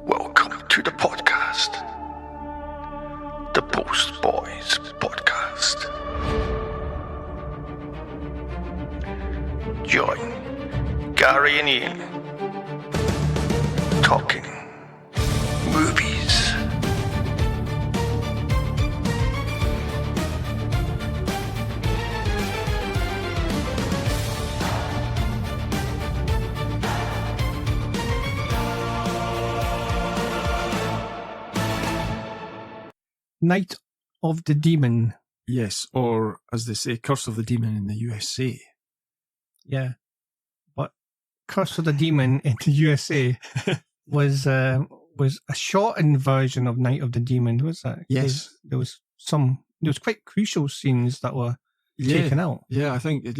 Welcome to the podcast, the Post Boys Podcast. Join Gary and Ian talking movies. Night of the Demon. Yes, or as they say, Curse of the Demon in the USA. Yeah. But Curse of the Demon in the USA was a shortened version of Night of the Demon, was that? Yes. There was quite crucial scenes that were taken out. Yeah, I think a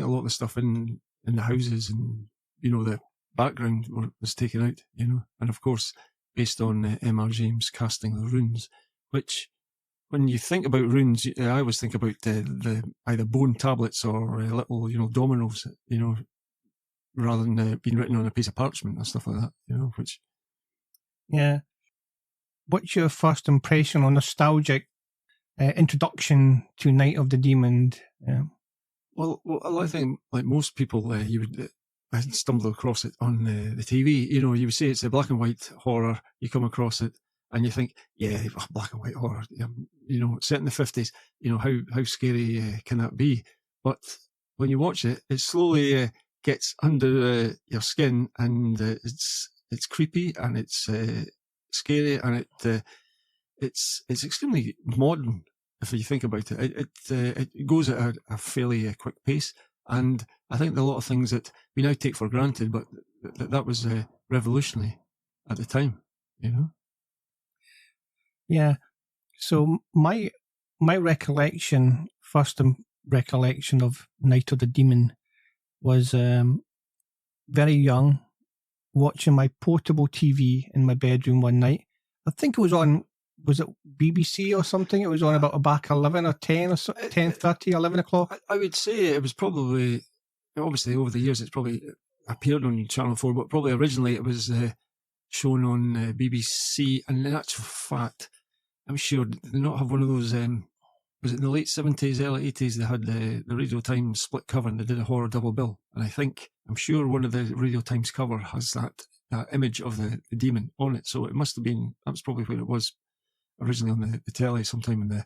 lot of the stuff in the houses and, the background was taken out, and of course, based on M.R. James casting the runes, which, when you think about runes, I always think about the either bone tablets or little, dominoes, rather than being written on a piece of parchment and stuff like that, which... Yeah. What's your first impression or nostalgic introduction to Night of the Demon? Yeah. Well, I think, like most people, I stumbled across it on the TV. You would say it's a black and white horror. You come across it and you think, yeah, black and white horror. Set in the 50s. How scary can that be? But when you watch it, it slowly gets under your skin, and it's creepy and it's scary, and it's extremely modern if you think about it. It goes at a fairly quick pace, and I think there are a lot of things that we now take for granted, but that was revolutionary at the time. Yeah. So my first recollection of Night of the Demon was very young, watching my portable TV in my bedroom one night. I think it was on, was it BBC or something? It was on about back 11 or 10 or 10:30, 11 o'clock. I would say it was probably, obviously over the years it's probably appeared on Channel 4, but probably originally it was shown on BBC, and in actual fact, I'm sure did they not have one of those, was it in the late 70s, early 80s, they had the Radio Times split cover and they did a horror double bill. And I'm sure one of the Radio Times cover has that image of the demon on it. So it must have been, that was probably where it was originally on the telly sometime in the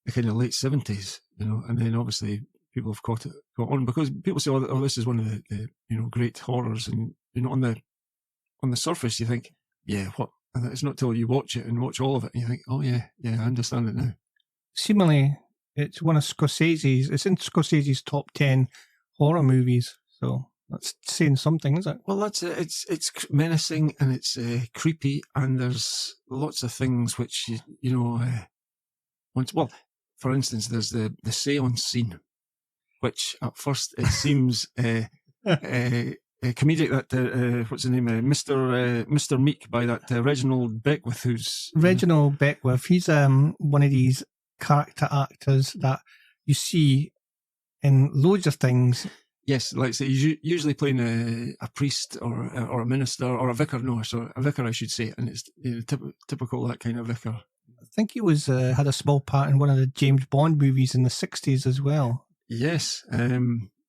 kind of late 70s, and then obviously people have caught on because people say, oh, this is one of the great horrors. And, on the surface you think, yeah, what? And it's not till you watch it and watch all of it and you think, oh yeah, I understand it now. Seemingly, it's one of Scorsese's. It's in Scorsese's top 10 horror movies. So that's saying something, is it? Well, that's it. It's menacing and it's creepy, and there's lots of things which well, for instance, there's the séance scene, which at first it seems comedic. That what's the name? Mr. Meek by that Reginald Beckwith, who's Reginald Beckwith. He's one of these character actors that you see in loads of things. Yes, like say, he's usually playing a priest or a minister or a vicar. No, so a vicar, I should say, and it's typical that kind of vicar. I think he was had a small part in one of the James Bond movies in the 60s as well. Yes.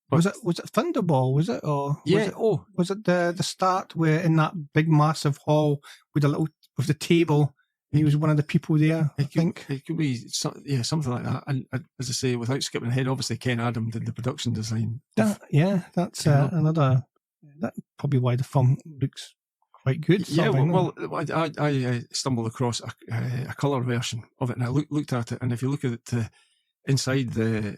Was it Thunderball? Was it, or yeah? Was it the start where in that big massive hall with the table? He was one of the people there. I think it could be something like that. And as I say, without skipping ahead, obviously Ken Adam did the production design. That's another. That's probably why the film looks quite good. Yeah, I stumbled across a colour version of it, and I looked at it, and if you look at it inside the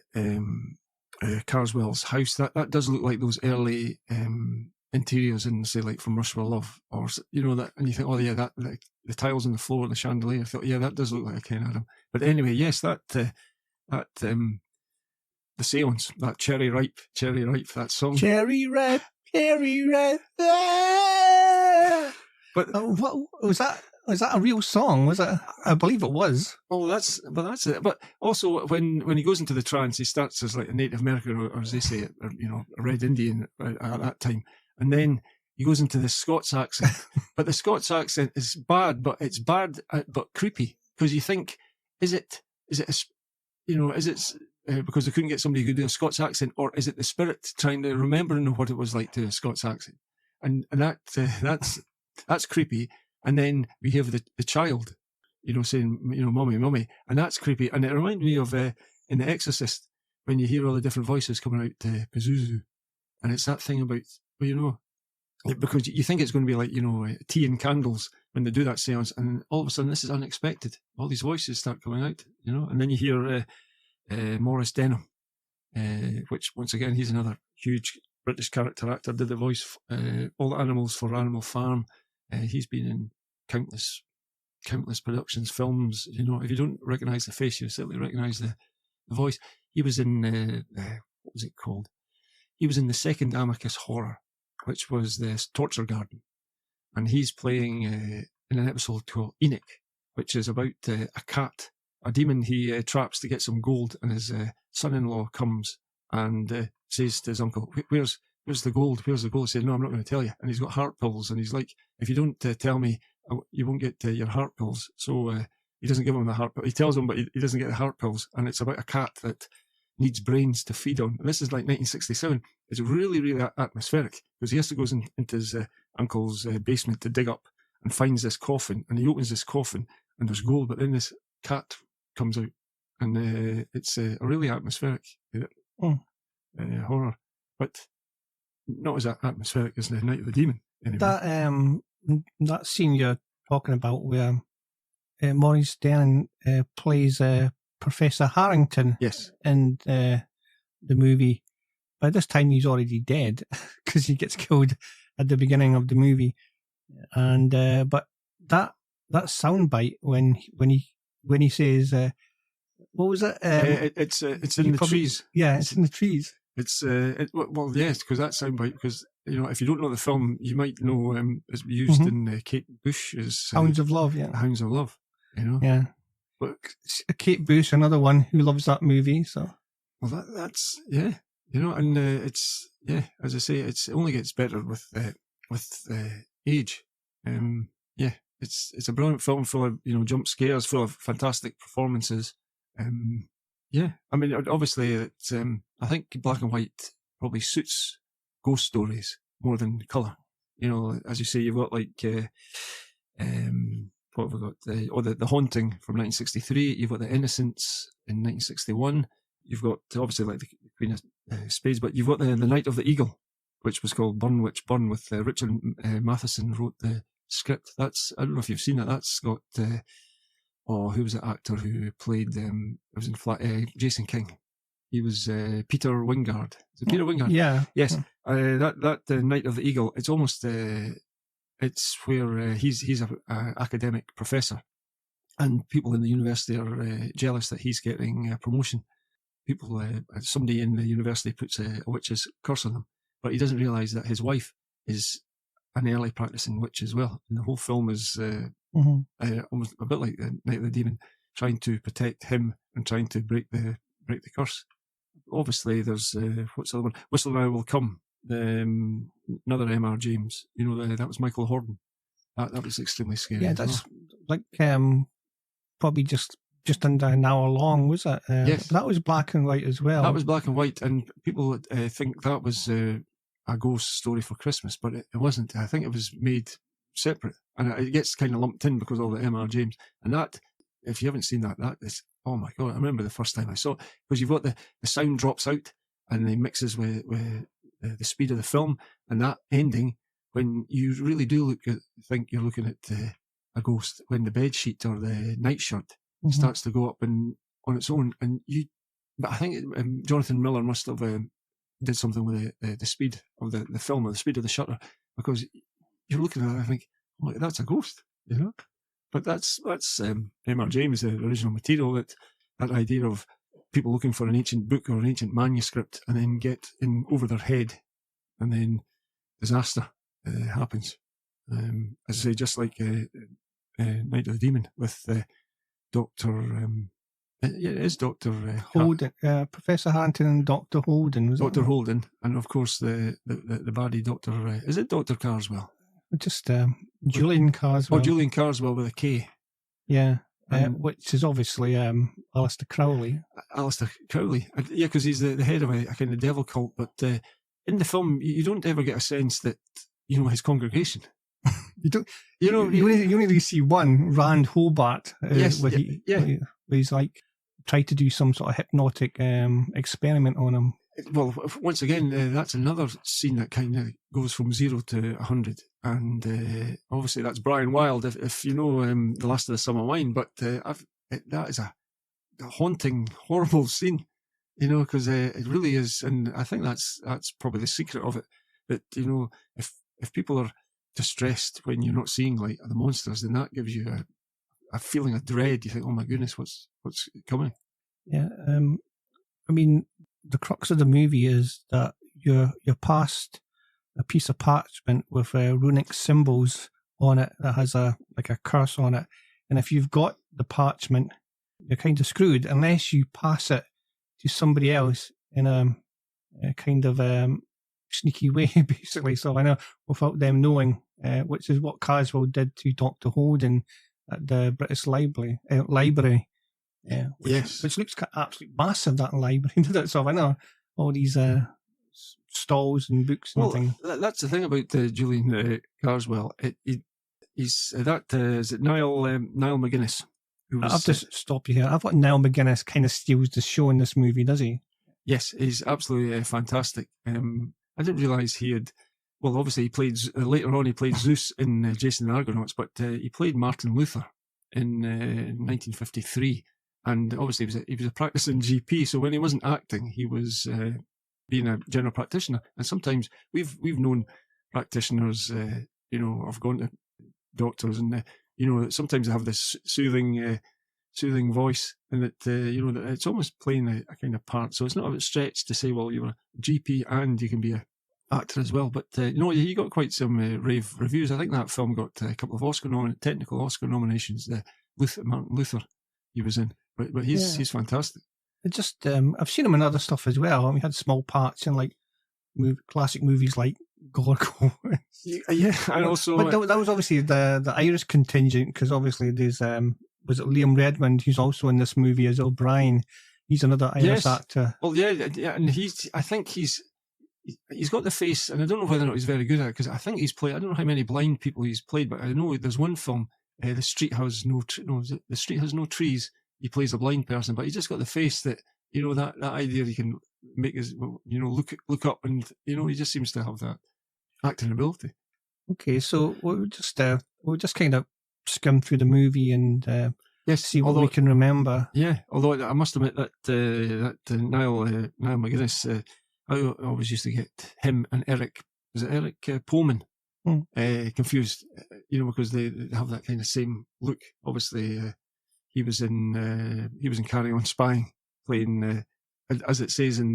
Carswell's house, that does look like those early interiors in, say, like from Rush with Love, or that, and you think, oh yeah, that the tiles on the floor, the chandelier. I thought, yeah, that does look like a Ken Adam. But anyway, yes, the séance, that cherry ripe, that song. Cherry ripe. Ah! But what was that? Was that a real song? Was it? I believe it was. Oh, that's it. But also, when he goes into the trance, he starts as like a Native American, or as they say, a Red Indian at that time, and then he goes into the Scots accent, but the Scots accent is bad, but it's bad, but creepy, because you think, is it because they couldn't get somebody who could do a Scots accent, or is it the spirit trying to remember and know what it was like to do a Scots accent? And that's creepy. And then we have the child, saying, mummy, mummy, and that's creepy. And it reminded me of in The Exorcist, when you hear all the different voices coming out to Pazuzu, and it's that thing about, because you think it's going to be like, tea and candles when they do that seance, and all of a sudden this is unexpected. All these voices start coming out, and then you hear Maurice Denham, which once again, he's another huge British character actor, did the voice, all the animals for Animal Farm. He's been in countless productions, films. If you don't recognise the face, you certainly recognise the voice. He was in, what was it called? He was in the second Amicus Horror, which was the Torture Garden. And he's playing in an episode called Enoch, which is about a cat, a demon he traps to get some gold. And his son-in-law comes and says to his uncle, where's the gold? Where's the gold? He says, no, I'm not going to tell you. And he's got heart pills. And he's like, if you don't tell me, you won't get your heart pills. So he doesn't give him the heart pills. He tells him, but he doesn't get the heart pills. And it's about a cat that needs brains to feed on. And this is like 1967. It's really, really atmospheric, because he has to go into his uncle's basement to dig up and finds this coffin. And he opens this coffin and there's gold, but then this cat comes out. And it's a really atmospheric horror. But not as atmospheric as the Night of the Demon. Anyway. That scene you're talking about where Maurice Denham plays Professor Harrington, yes, in the movie. By this time he's already dead because he gets killed at the beginning of the movie. And but that soundbite when he says, what was it? It's in the trees. Yeah, it's in the trees. It's well, yes, because that soundbite. Because if you don't know the film, you might know it's used in Kate Bush's Hounds of Love. Yeah, Hounds of Love. Yeah, but Kate Bush, another one who loves that movie. So, well, that's yeah, and it's as I say, it only gets better with age. Yeah, it's a brilliant film full of jump scares, full of fantastic performances. Yeah, I mean, obviously, it's, I think black and white probably suits ghost stories more than colour. As you say, you've got like, what have we got? The Haunting from 1963. You've got The Innocents in 1961. You've got, obviously, like the Queen of Spades, but you've got the Night of the Eagle, which was called Burn Witch Burn, with Richard Matheson wrote the script. I don't know if you've seen that. That's got... who was the actor who played? It was in Jason King. He was Peter Wingard. Is it Peter Wingard? Yeah. Yes. That Night of the Eagle. It's almost. It's where he's a academic professor, and people in the university are jealous that he's getting promotion. People, somebody in the university puts a witch's curse on him, but he doesn't realise that his wife is an early practicing witch as well. And the whole film is almost a bit like the Night of the Demon, trying to protect him and trying to break the curse. Obviously, there's what's the other one? Whistle Now Will Come. Another M.R. James. That was Michael Hordern. That was extremely scary. Yeah, that's like probably just under an hour long, was it? Yes, that was black and white as well. That was black and white, and people think that was a ghost story for Christmas, but it wasn't. I think it was made separate, and it gets kind of lumped in because of the M.R. James. And that, if you haven't seen that is, oh my God, I remember the first time I saw it, because you've got the sound drops out and it mixes with the speed of the film, and that ending, when you really do think you're looking at a ghost, when the bed sheet or the nightshirt starts to go up and on its own, but I think Jonathan Miller must have did something with the speed of the film, or the speed of the shutter, because you're looking at it and I think, oh, that's a ghost, But that's M.R. James, the original material, that idea of people looking for an ancient book or an ancient manuscript and then get in over their head, and then disaster happens. As I say, just like Night of the Demon with Dr. Yeah, it is Dr. Holden, Professor Harrington and Dr. Holden. Was Dr. it? Holden, and of course the baddie Dr. Is it Dr. Carswell? Just Julian Carswell. Oh, Julian Carswell with a K. Yeah, which is obviously Alistair Crowley. Alistair Crowley. Yeah, because he's the head of a kind of devil cult. But in the film, you don't ever get a sense that, his congregation. You don't. You only really see one, Rand Hobart. Yes, where he's like tried to do some sort of hypnotic experiment on him. Well, once again, that's another scene that kind of goes from 0 to 100. And obviously that's Brian Wilde, if you know The Last of the Summer Wine. But that is a haunting, horrible scene, because it really is. And I think that's probably the secret of it, that, if people are distressed when you're not seeing like the monsters, then that gives you a feeling of dread. You think, oh my goodness, what's coming? Yeah. I mean, the crux of the movie is that you're past a piece of parchment with runic symbols on it that has a curse on it, and if you've got the parchment, you're kind of screwed unless you pass it to somebody else in a kind of sneaky way, basically. So I know, without them knowing, which is what Carswell did to Dr. Holden at the British Library. Which looks absolutely massive, that library. So I know all these stalls and books and things. That's the thing about Julian Carswell. Is it Niall McGuiness? I have to stop you here. I thought Niall McGuiness kind of steals the show in this movie, does he? Yes, he's absolutely fantastic. I didn't realise he had. Well, obviously he played later on. He played Zeus in Jason and the Argonauts, but he played Martin Luther in 1953. And obviously he was a practicing GP, so when he wasn't acting, he was being a general practitioner. And sometimes we've known practitioners, have gone to doctors, and sometimes they have this soothing voice, and that that it's almost playing a kind of part. So it's not a stretch to say, well, you're a GP and you can be a actor as well. But he got quite some rave reviews. I think that film got a couple of technical Oscar nominations. Martin Luther he was in. But he's fantastic. It just I've seen him in other stuff as well. I mean, he had small parts in like classic movies like Gorgo. Yeah, and also. But that was obviously the Irish contingent, because obviously there's was it Liam Redmond, who's also in this movie as O'Brien. He's another Irish actor. Well, yeah, and I think he's got the face, and I don't know whether or not he's very good at it, because I think he's played. I don't know how many blind people he's played, but I know there's one film, The Street Has No Trees. He plays a blind person, but he's just got the face that, that idea he can make us, look up, and, he just seems to have that acting ability. Okay, so we'll just kind of skim through the movie and see what we can remember. Yeah, although I must admit that Niall McGuiness, I always used to get him and Eric Pullman confused, because they have that kind of same look. Obviously, he was in Carry On Spying, playing, as it says in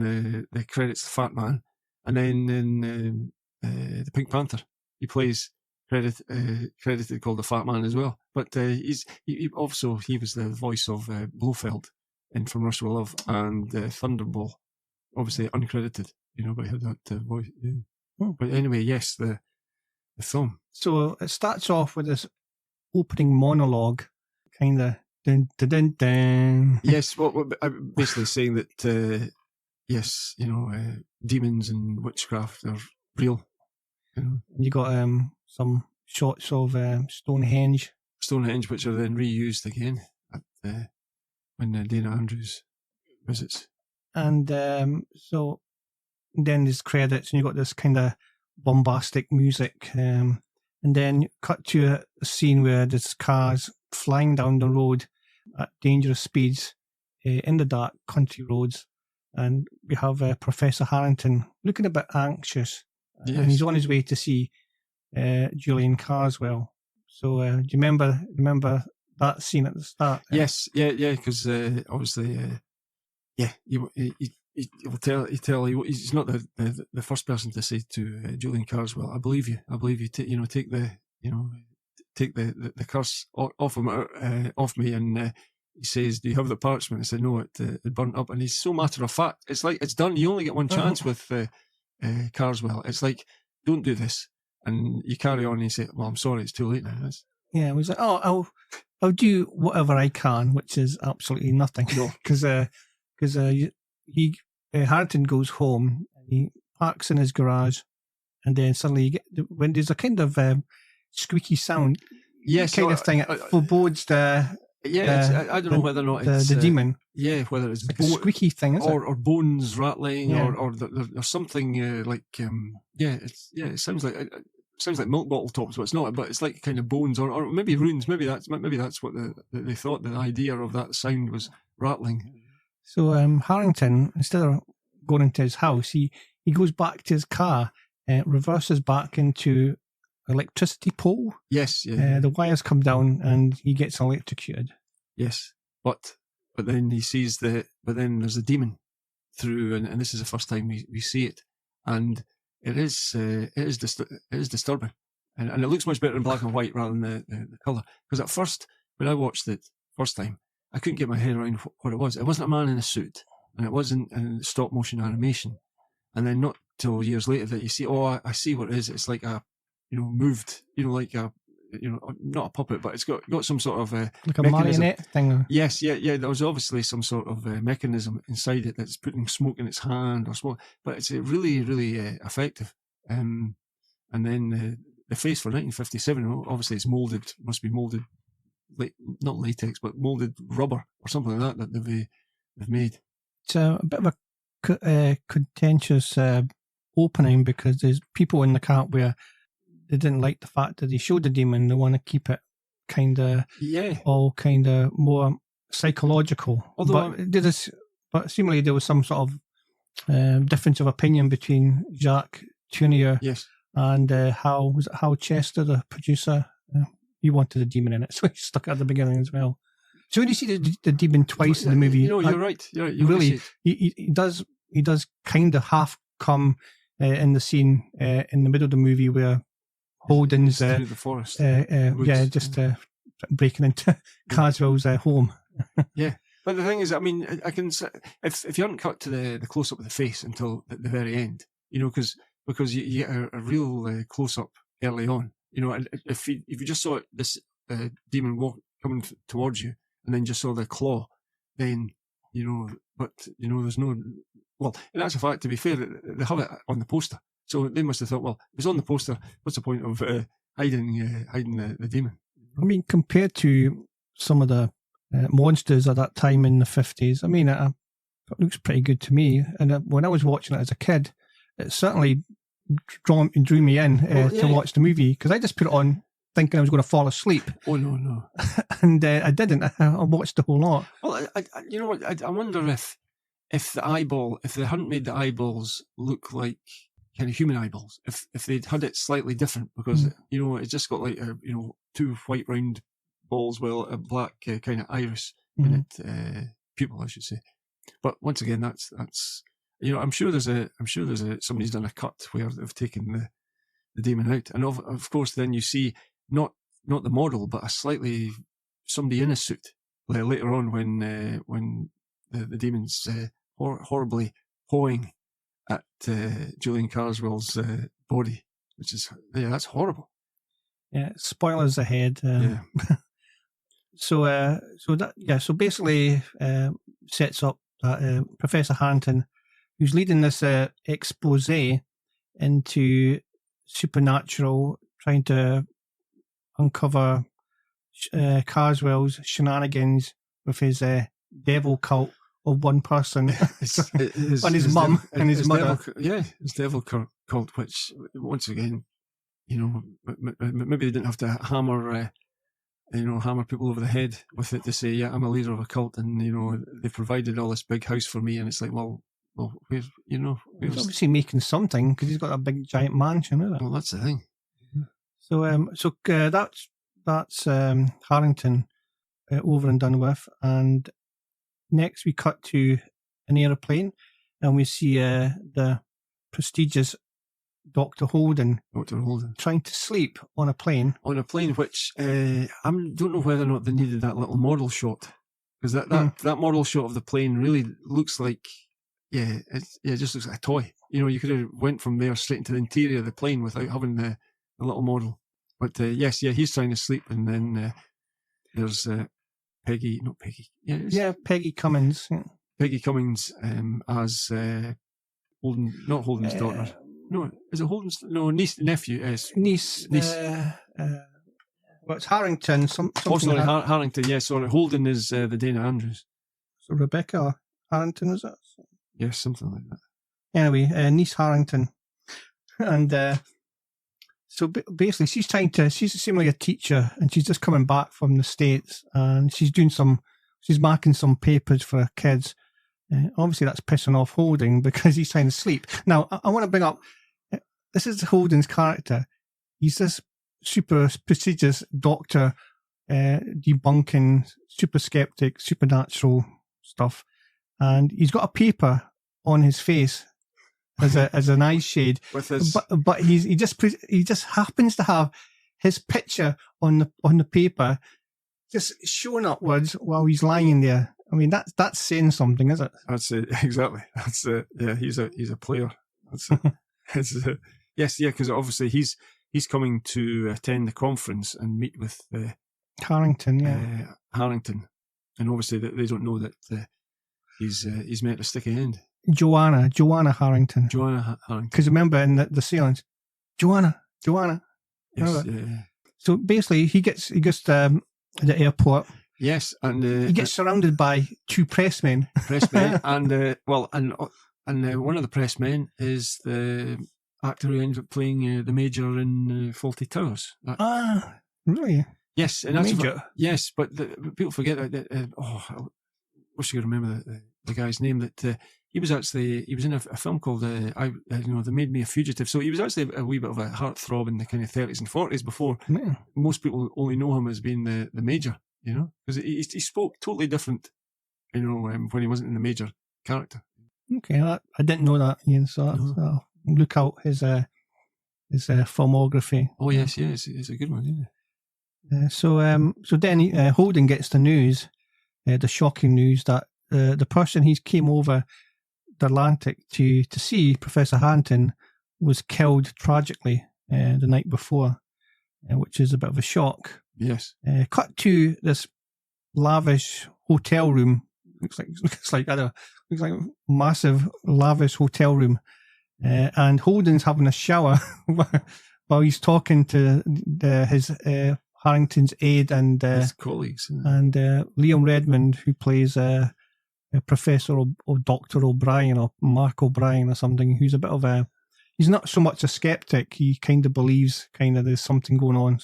the credits, the Fat Man, and then in the Pink Panther, he plays credited called the Fat Man as well. But he was the voice of Blofeld in From Russia with Love, and Thunderball, obviously uncredited, but he had that voice. Yeah. But anyway, yes, the film. So it starts off with this opening monologue, kind of. Dun, dun, dun, dun. Yes, well, I'm basically saying that, yes, demons and witchcraft are real. You got some shots of Stonehenge. Stonehenge, which are then reused again when Dana Andrews visits. And so then there's credits, and you got this kind of bombastic music. And then cut to a scene where there's cars flying down the road at dangerous speeds in the dark country roads, and we have Professor Harrington looking a bit anxious, and he's on his way to see Julian Carswell. So do you remember that scene at the start? Yes, yeah, because obviously, he'll tell he's not the first person to say to Julian Carswell, I believe you, take the curse off me, and he says, "Do you have the parchment?" I said, "No, it burnt up." And he's so matter of fact. It's like, it's done. You only get one chance with Carswell. It's like, don't do this. And you carry on and you say, "Well, I'm sorry, it's too late now." Yeah, it was like, "Oh, I'll do whatever I can," which is absolutely nothing. No, because Harrington goes home, he parks in his garage, and then suddenly you get when there's a kind of squeaky sound, yes, kind of thing. It forebodes the I don't know whether or not it's the demon. Yeah, whether it's like a squeaky thing, or bones rattling, or there's something it sounds like milk bottle tops, but it's not. But it's like kind of bones, or maybe runes. Maybe that's what they thought. The idea of that sound was rattling. So Harrington, instead of going into his house, he goes back to his car, reverses back into electricity pole. Yes, yeah. The wires come down and he gets electrocuted. Yes, but then he sees but then there's a demon through, and this is the first time we see it, and it is disturbing, and it looks much better in black and white rather than the colour. Because at first, when I watched it first time, I couldn't get my head around what it was. It wasn't a man in a suit, and it wasn't in stop motion animation. And then not till years later that you see, I see what it is. It's like a, moved, like a, not a puppet, but it's got some sort of like a mechanism. marionette thing. Yes, yeah. There was obviously some sort of mechanism inside it that's putting smoke in its hand or smoke, but it's really, really effective. And then the face for 1957, obviously it's molded, must be molded, not latex, but molded rubber or something like that they've made. It's a bit of a contentious opening, because there's people in the camp where they didn't like the fact that they showed the demon. They want to keep it kind of more psychological. Although, but seemingly there was some sort of difference of opinion between Jacques Tourneur and Hal Chester, the producer. He wanted the demon in it, so he stuck it at the beginning as well. So when you see the demon twice in the movie, you're right. You're really, he does kind of half come in the scene in the middle of the movie where Holden's through the forest, breaking into Carswell's home. Yeah, but the thing is, I mean, I can if you hadn't cut to the close up of the face until the very end, because you get a real close up early on. And if you just saw this demon coming towards you, and then just saw the claw, then there's no. Well, in actual fact, to be fair, they have it on the poster, so they must have thought, well, it was on the poster. What's the point of hiding the demon? I mean, compared to some of the monsters at that time in the 50s, I mean, it looks pretty good to me. And when I was watching it as a kid, it certainly drew me in to watch the movie, because I just put it on thinking I was going to fall asleep. Oh, no. And I didn't. I watched the whole lot. Well, you know what? I wonder if they hadn't made the eyeballs look like kind of human eyeballs, if they'd had it slightly different, because it just got like two white round balls with a black kind of iris in it, pupil, I should say. But once again, that's I'm sure there's somebody's done a cut where they've taken the demon out, and of course then you see not the model, but somebody in a suit later on when the demon's horribly pawing at Julian Carswell's body, which is that's horrible. Yeah, spoilers ahead. So basically sets up that Professor Harrington, who's leading this expose into supernatural, trying to uncover Carswell's shenanigans with his devil cult of one person and his mum and his mother. His devil cult, which once again, maybe they didn't have to hammer people over the head with it to say, yeah, I'm a leader of a cult, and they've provided all this big house for me, and it's like, well, where's he's obviously making something, because he's got a big giant mansion, isn't it? Well, that's the thing. So that's Harrington over and done with, and next we cut to an aeroplane, and we see the prestigious Dr. Holden trying to sleep on a plane. On a plane, which I don't know whether or not they needed that little model shot because that model shot of the plane really looks like, it just looks like a toy. You could have went from there straight into the interior of the plane without having the little model. But he's trying to sleep, and then there's Peggy, not Peggy. Peggy Cummins. Yeah. Peggy Cummins as Holden, not Holden's daughter. No, is it Holden's? No, nephew. Niece. It's Harrington. Something Harrington. Yeah, sorry. Holden is the Dana Andrews. So Rebecca Harrington, is it? Yes, something like that. Anyway, niece Harrington, and so basically, she's seemingly a teacher, and she's just coming back from the States, and she's marking some papers for her kids. Obviously, that's pissing off Holden because he's trying to sleep. Now, I want to bring up, this is Holden's character. He's this super prestigious doctor, debunking super skeptic, supernatural stuff, and he's got a paper on his face as an eye shade, but he just happens to have his picture on the paper just showing upwards while he's lying there. I mean, that's saying something, is it? That's it, exactly. That's it. Yeah, he's a player. That's it. Yes, because obviously he's coming to attend the conference and meet with Harrington. Harrington, and obviously they don't know that he's met a sticky end. Joanna Harrington. Joanna Harrington. Because remember in the seance, Joanna. Yes, So basically, he gets to the airport. Yes, and he gets surrounded by two pressmen. And one of the pressmen is the actor who ends up playing the Major in Fawlty Towers. Really? Yes, and Major. Yes, but people forget that. I wish you could remember the guy's name. That he was in a film called They Made Me a Fugitive. So he was actually a wee bit of a heartthrob in the kind of 30s and 40s before. Yeah. Most people only know him as being the Major. Because he spoke totally different. When he wasn't in the Major character. Okay, I didn't know that, Ian. So I'll look out his filmography. Oh yes, it's a good one. Yeah. So then Holden gets the news, the shocking news that the person he came over the Atlantic to see, Professor Harrington, was killed tragically the night before, which is a bit of a shock. Yes. Cut to this lavish hotel room. Looks like a massive lavish hotel room, and Holden's having a shower while he's talking to his Harrington's aide and his colleagues, and Liam Redmond, who plays Professor or Dr. O'Brien or Mark O'Brien or something, who's a bit of he's not so much a skeptic. He kind of believes there's something going on,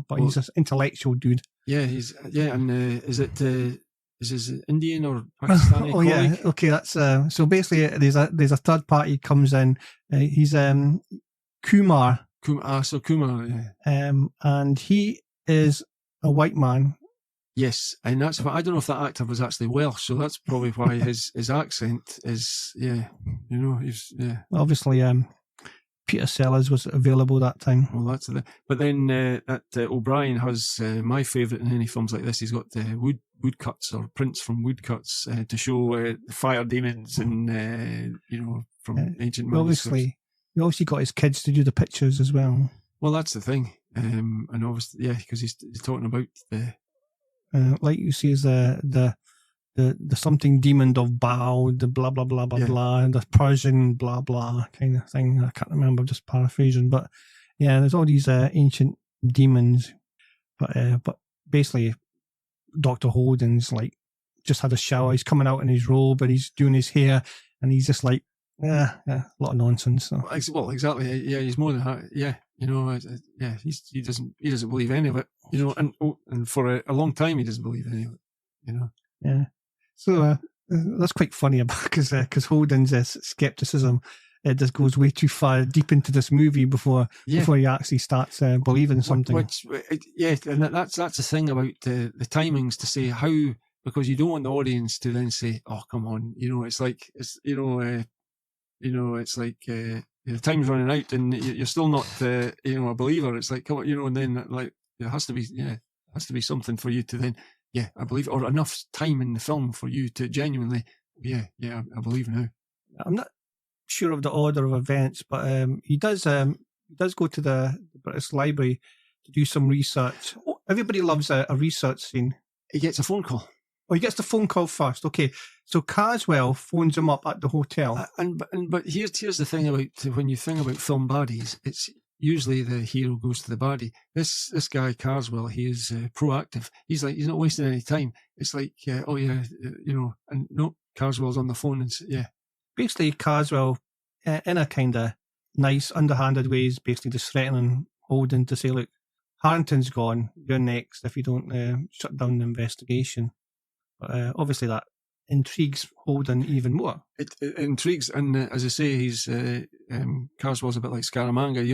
but he's an intellectual dude. Yeah, and is his Indian or Pakistani colleague? Yeah, okay. That's so basically there's a third party comes in. He's Kumar. Kumar, yeah. And he is a white man. Yes, and that's why I don't know if that actor was actually Welsh, so that's probably why his accent is Obviously, Peter Sellers was available that time. Well, that's it. But then that O'Brien has my favourite in any films like this. He's got woodcuts or prints from woodcuts to show fire demons and from ancient manuscripts. He obviously got his kids to do the pictures as well. Well, that's the thing, and obviously, because he's talking about the. Like you see, is the something demon of Baal, the blah blah blah blah blah, the Persian blah blah kind of thing. I can't remember, just paraphrasing, but yeah, there's all these ancient demons. But basically, Dr. Holden's just had a shower. He's coming out in his robe, and he's doing his hair, and he's just a lot of nonsense. So. Well, exactly. Yeah, he's more than that. Yeah. He doesn't believe any of it, and for a long time he doesn't believe any of it, Yeah. So that's quite funny because Holden's skepticism just goes way too far deep into this movie before he actually starts believing something. And that's the thing about the timings to say how, because you don't want the audience to then say, "Oh, come on," it's like the time's running out and you're still not, a believer. It's like, come on, and then it has to be something for you to then, Yeah, I believe, or enough time in the film for you to genuinely, I believe now. I'm not sure of the order of events, but he does go to the British Library to do some research. Oh, everybody loves a research scene. He gets a phone call. Oh, he gets the phone call first. Okay, so Caswell phones him up at the hotel. But here's the thing about when you think about film baddies, it's usually the hero goes to the baddie. This guy Caswell, he is proactive. He's not wasting any time. It's like, and no, Caswell's on the phone and Basically, Caswell, in a kind of nice, underhanded way, is basically just threatening Holden to say, look, Harrington's gone, you're next if you don't shut down the investigation. But obviously that intrigues Holden even more. It intrigues, and as I say, he's Caswell's a bit like Scaramanga. He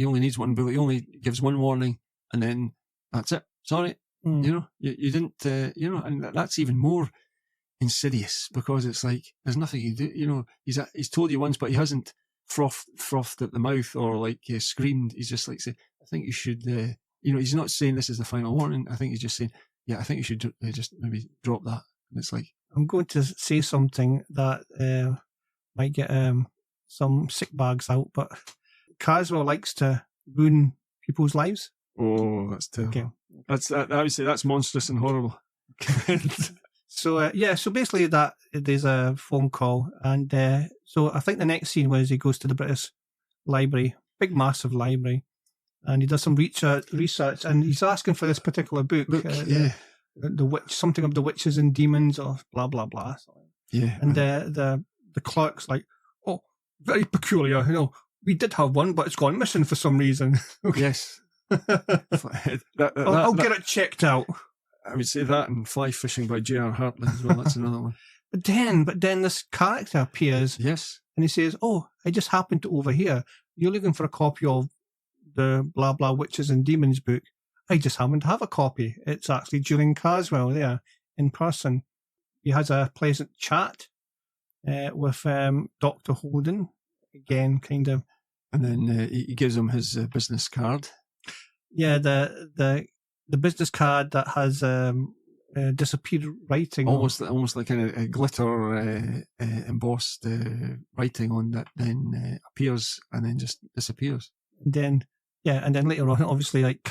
only needs one bullet. He only gives one warning, and then that's it. Sorry, you didn't, and that's even more insidious because it's like there's nothing you do. He's told you once, but he hasn't frothed at the mouth or like screamed. He's just like saying, I think you should. He's not saying this is the final warning. I think he's just saying, yeah, I think you should just maybe drop that. And it's like, I'm going to say something that might get some sick bags out, but Caswell likes to ruin people's lives. Oh, that's terrible. Okay. I would say that's monstrous and horrible. So basically that there's a phone call, and so I think the next scene was he goes to the British Library, big massive library, and he does some research, and he's asking for this particular book. The witch, something of the witches and demons, or blah blah blah. Yeah, and the clerk's like, oh, very peculiar. We did have one, but it's gone missing for some reason. Yes, I'll get it checked out. I would say that and Fly Fishing by J.R. Hartley as well. That's another one. But then this character appears. Yes, and he says, "Oh, I just happened to overhear you're looking for a copy of the blah blah witches and demons book. I just happen to have a copy. It's actually Julian Caswell there in person." He has a pleasant chat with Dr. Holden, again, kind of. And then he gives him his business card. Yeah, the business card that has disappeared writing. Almost like a glitter embossed writing on that then appears and then just disappears. And then later on, obviously, like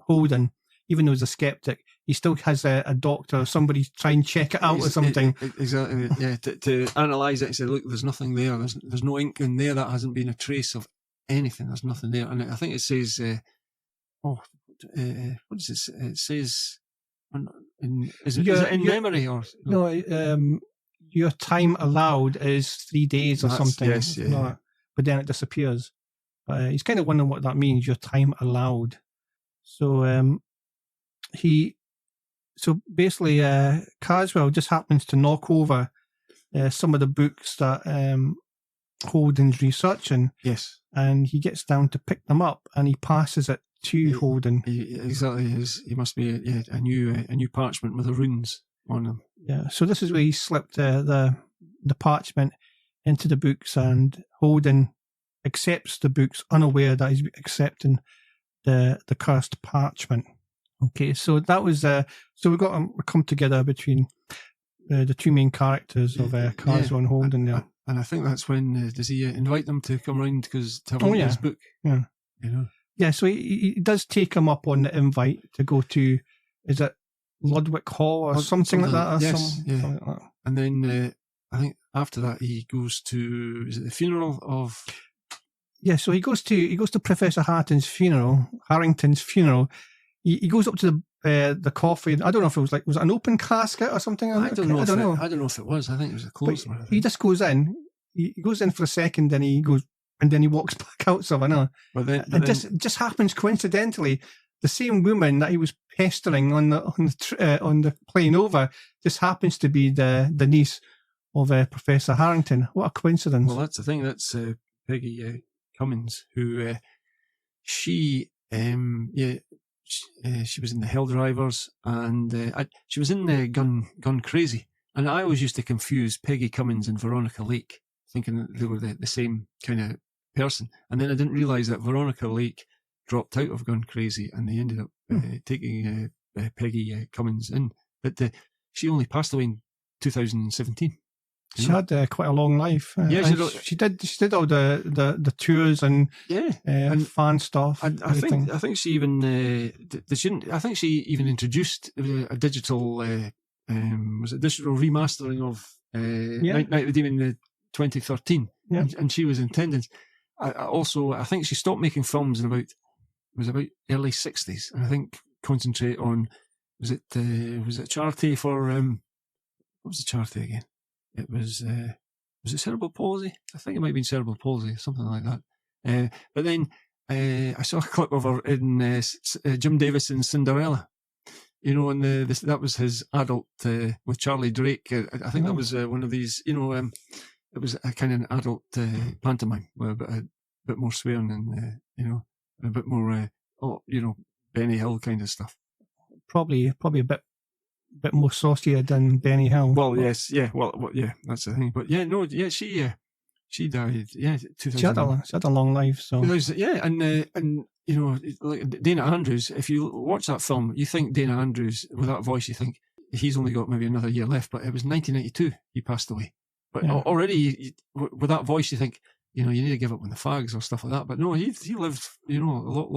Holden, even though he's a skeptic, he still has a doctor or somebody try and check it out or something. Exactly, yeah, to analyse it and say, look, there's nothing there. There's no ink in there. That hasn't been a trace of anything. There's nothing there. And I think it says, what does it say? It says, is it in memory or? No, your time allowed is 3 days or something. Yes, yeah. But then it disappears. He's kind of wondering what that means, your time allowed. So basically Caswell just happens to knock over some of the books that Holden's researching. Yes. And he gets down to pick them up and he passes it to Holden. Exactly. He must be a new parchment with the runes on them. Yeah. So this is where he slipped the parchment into the books, and Holden accepts the books, unaware that he's accepting the cursed parchment. Okay, so that was so we got a come together between the two main characters of Caswell and Holden there. And I think that's when does he invite them to come round to have a look at his book? Yeah, Yeah, so he does take him up on the invite to go to, is it Ludwig Hall or something like that? Something like that. And then I think after that he goes to, is it the funeral of? Yeah, so he goes to Professor Harrington's funeral. He goes up to the coffin. I don't know if it was was it an open casket or something? I don't know if it was. I think it was a closed one. He just goes in. He goes in for a second, then he goes, and then he walks back out. So I know. Just happens coincidentally, the same woman that he was pestering on the plane over just happens to be the niece of Professor Harrington. What a coincidence! Well, that's the thing. That's Peggy Cummins, who she was in the Hell Drivers, and she was in Gun Crazy. And I always used to confuse Peggy Cummins and Veronica Lake, thinking that they were the same kind of person. And then I didn't realise that Veronica Lake dropped out of Gun Crazy, and they ended up taking Peggy Cummins in. But she only passed away in 2017. She had quite a long life. Yeah, she did all the tours and and fan stuff. I think she even I think she even introduced a digital digital remastering of Night of the Demon in 2013, and she was in attendance. I think she stopped making films in about early 60s, and I think concentrate on was it charity for what was the charity again? It was it cerebral palsy? I think it might have been cerebral palsy, something like that. But then I saw a clip of her in Jim Davison's Cinderella. You know, and that was his adult with Charlie Drake. I think that was one of these. You know, it was a kind of an adult pantomime with a bit more swearing and a bit more Benny Hill kind of stuff. Probably a bit more saucier than Benny Hill. Well, yes, yeah, well, yeah, that's the thing. But she died. Yeah, 2000. She had a long life. So and like Dana Andrews. If you watch that film, you think Dana Andrews with that voice, you think he's only got maybe another year left. But it was 1992 he passed away. But already with that voice, you think you need to give up on the fags or stuff like that. But no, he lived a lot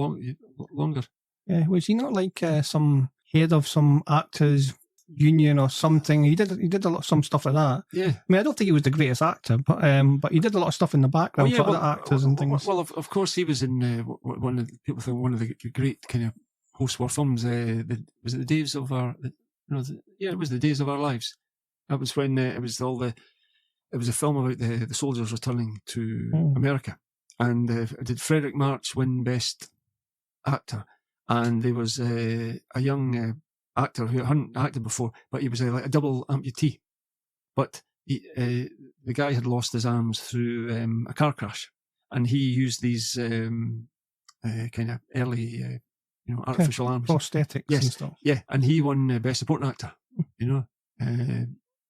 longer. Yeah, was he not like some head of some actors union or something? He did some stuff like that. Yeah, I mean, I don't think he was the greatest actor, but he did a lot of stuff in the background for other actors and things. Well, of course, he was in one of the great kind of post-war films. Was it the Days of Our? It was the Days of Our Lives. That was when it was a film about the soldiers returning to America, and did Frederick March win Best Actor, and there was a young actor who hadn't acted before, but he was like a double amputee. But the guy had lost his arms through a car crash, and he used these kind of early, artificial arms, prosthetics, and stuff. Yeah, and he won Best Supporting Actor.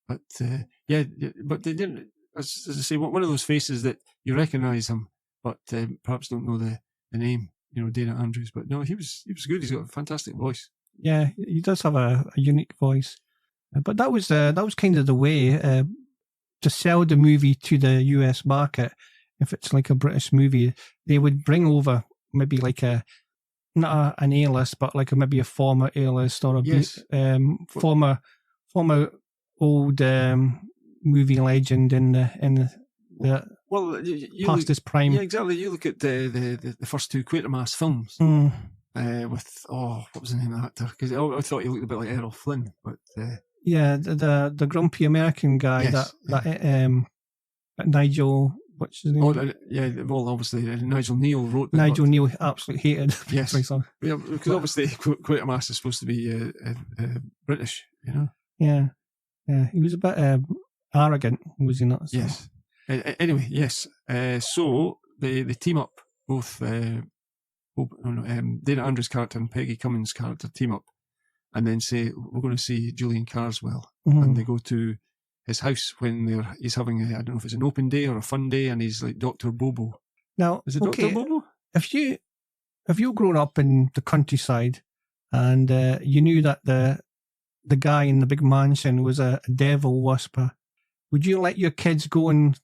But they didn't. As I say, one of those faces that you recognise him, but perhaps don't know the name. Dana Andrews. But no, he was good. He's got a fantastic voice. Yeah, he does have a unique voice. But that was kind of the way to sell the movie to the US market. If it's like a British movie, they would bring over maybe like not an A-list, but like maybe a former A-list or former old movie legend in the past his prime. Yeah, exactly. You look at the first two Quatermass films with what was the name of the actor? Because I thought he looked a bit like Errol Flynn, but the grumpy American guy that Nigel. What's his name? Obviously Nigel Neal wrote. Nigel Neal absolutely hated. Yes, yeah, because obviously Quatermass is supposed to be British, Yeah, he was a bit arrogant, was he not? So. Yes. Anyway, yes. So they team up both. Dana Andrews' character and Peggy Cummins' character team up, and then say we're going to see Julian Carswell, and they go to his house when he's having I don't know if it's an open day or a fun day, and he's like Dr. Bobo. Now, is it Dr. Bobo? If you grown up in the countryside and you knew that the guy in the big mansion was a devil whisperer, would you let your kids go and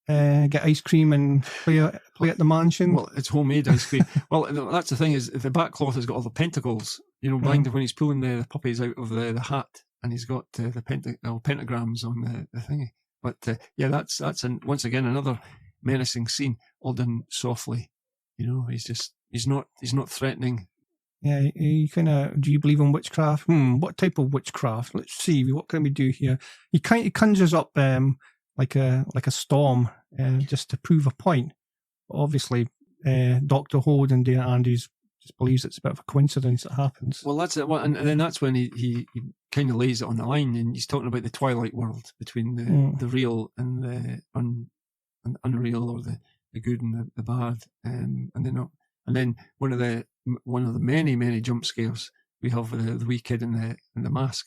get ice cream and play at the mansion? Well, it's homemade ice cream. Well, that's the thing is the back cloth has got all the pentacles, behind when he's pulling the puppies out of the hat, and he's got the pentagrams on the thingy. But that's once again another menacing scene, all done softly. He's not threatening. Yeah, he kind of. Do you believe in witchcraft? What type of witchcraft? Let's see. What can we do here? He conjures up like a storm just to prove a point. But obviously, Dr. Holt and Dana Andrews just believes it's a bit of a coincidence that happens. Well, that's it. And then that's when he kind of lays it on the line, and he's talking about the twilight world between the real and the unreal, or the good and the bad, and then one of the many jump scares we have the wee kid in the mask.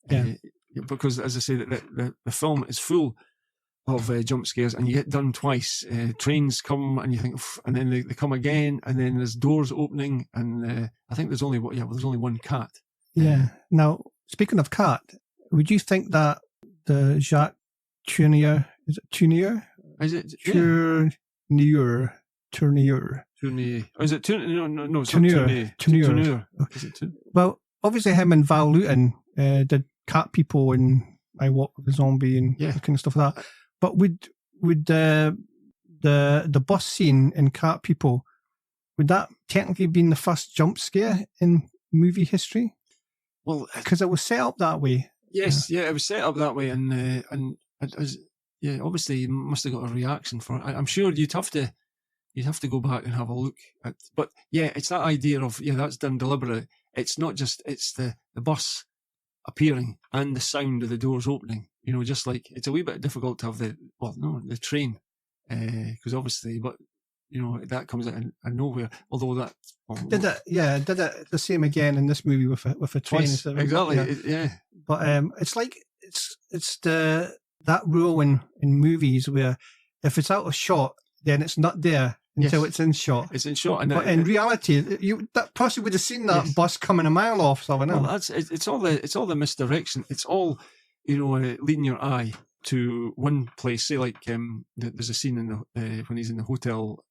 Because as I say, the film is full of jump scares, and you get done twice. Trains come, and you think, and then they come again, and then there's doors opening, and I think there's only one cat Yeah. Now, speaking of cat, would you think that the Jacques Tourneur, is it Tourneur? Is it? Tourneur. Tourneur. Oh, is it Tourneur? No, it's Tourneur. not Tourneur. Tourneur. Is it Tourneur? Well, obviously him and Val Luton did Cat People and I Walk with a Zombie and that kind of stuff like that. But would the bus scene in Cat People, would that technically been the first jump scare in movie history? Well, because it was set up that way. Yes, it was set up that way, and it was, obviously you must have got a reaction for it. I'm sure you'd have to go back and have a look at. But it's that idea of that's done deliberate. It's not just the bus appearing and the sound of the doors opening. Just like it's a wee bit difficult to have the train, because obviously, but that comes out of nowhere. Although that did it the same again in this movie with a train. Exactly, But it's like it's that rule in movies where if it's out of shot, then it's not there until it's in shot. It's in shot, but in reality, that person would have seen that bus coming a mile off. So it's all the misdirection. It's all leading your eye to one place. Say like there's a scene in the when he's in the hotel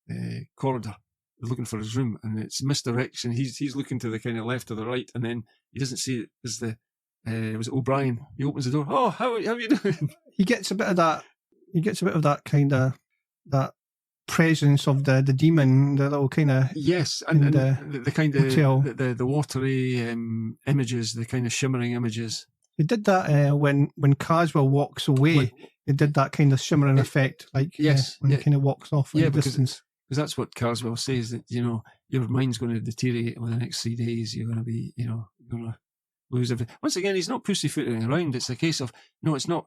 corridor looking for his room, and it's misdirection. He's looking to the kind of left or the right, and then he doesn't see it as the was it O'Brien. He opens the door. Oh, how are you doing? He gets a bit of that. He gets a bit of that kind of that presence of the demon, the little kind of and the kind of the watery images, the kind of shimmering images. They did that when Caswell walks away. They did that kind of shimmering effect, like when he kind of walks off in the distance. Because that's what Caswell says, that your mind's going to deteriorate over the next 3 days. You're going to be going to lose everything. Once again, he's not pussyfooting around. It's a case of no, it's not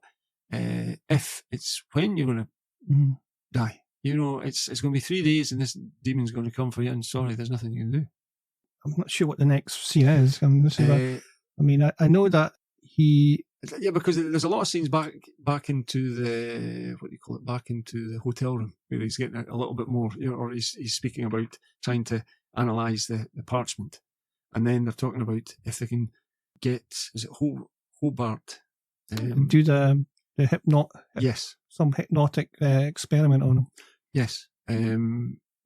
if, it's when you're going to die. It's going to be 3 days, and this demon's going to come for you. And sorry, there's nothing you can do. I'm not sure what the next scene is. I know that he. Yeah, because there's a lot of scenes back into the back into the hotel room where he's getting a little bit more, or he's speaking about trying to analyse the parchment, and then they're talking about if they can get Hobart do the some hypnotic experiment on him. Yes,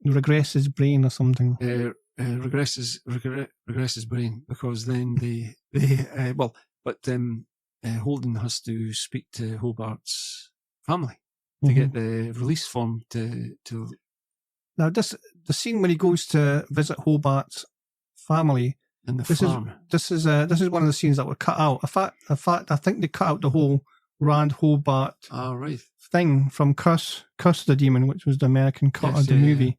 regress his brain or something. Regress his brain, because then Holden has to speak to Hobart's family to get the release form to. Now, the scene when he goes to visit Hobart's family and the farm. This is one of the scenes that were cut out. In fact, I think they cut out the whole Rand Hobart thing from Curse the Demon, which was the American cut of the movie.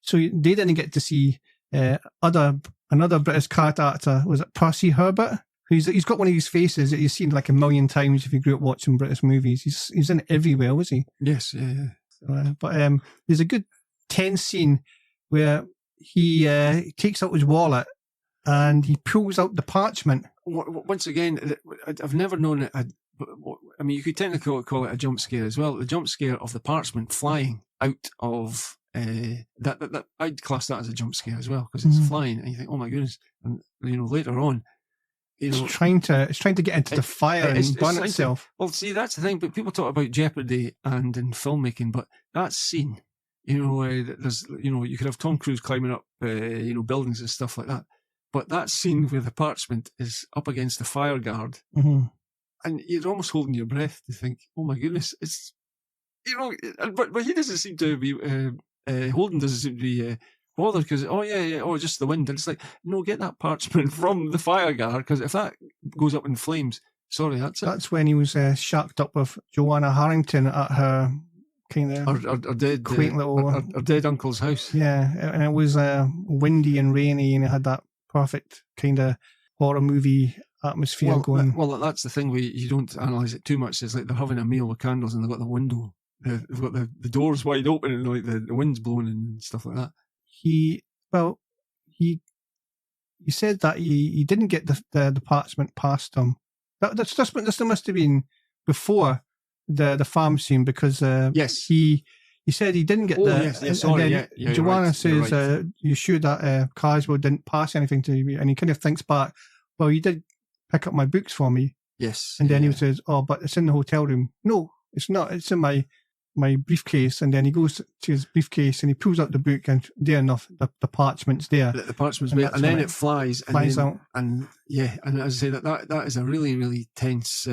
So they didn't get to see another British card actor. Was it Percy Herbert? He's got one of these faces that you've seen like a million times if you grew up watching British movies. He's in it everywhere, was he? Yes, yeah. But there's a good tense scene where he takes out his wallet and he pulls out the parchment. Once again, I've never known it. You could technically call it a jump scare as well. The jump scare of the parchment flying out of that I'd class that as a jump scare as well, because it's flying and you think, oh my goodness, and later on. It's trying to get into the fire and burn itself. Well, see, that's the thing. But people talk about jeopardy and in filmmaking, but that scene, there's, you could have Tom Cruise climbing up, buildings and stuff like that. But that scene where the parchment is up against the fire guard, and you're almost holding your breath to think, oh my goodness, it's, but he doesn't seem to be, Holden doesn't seem to be bothered because, just the wind. And it's like, no, get that parchment from the fire guard, because if that goes up in flames, sorry, that's it. That's when he was shacked up with Joanna Harrington at her kind of our dead, quaint little... Our dead uncle's house. Yeah, and it was windy and rainy, and it had that perfect kind of horror movie atmosphere going. Well, that's the thing, you don't analyse it too much. It's like they're having a meal with candles and they've got the window, they've got the doors wide open and like the wind's blowing and stuff like that. He said that he didn't get the parchment past him. This must have been before the farm scene, because he said he didn't get Joanna says, you sure that Caswell didn't pass anything to you? And he kind of thinks back, well, you did pick up my books for me. Yes. And then he says, oh, but it's in the hotel room. No, it's not. It's in my briefcase. And then he goes to his briefcase and he pulls out the book, and there enough, the parchment's there. The parchment's there, and then it flies out. And as I say, that is a really, really tense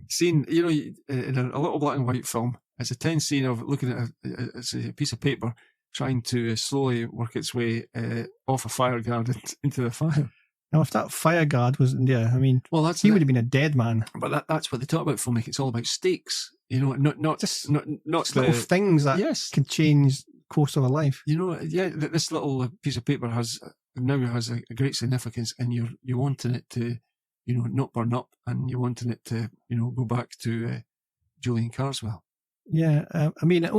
scene. You know, in a little black and white film, it's a tense scene of looking at it's a piece of paper trying to slowly work its way off a fire guard into the fire. Now, if that fire guard wasn't there, I mean, he would have been a dead man. But that's what they talk about filmmaking. It's all about stakes, you know, not just little things that can change the course of a life. You know, this little piece of paper has a great significance, and you're wanting it to, you know, not burn up, and you're wanting it to, you know, go back to Julian Carswell. Yeah, I mean,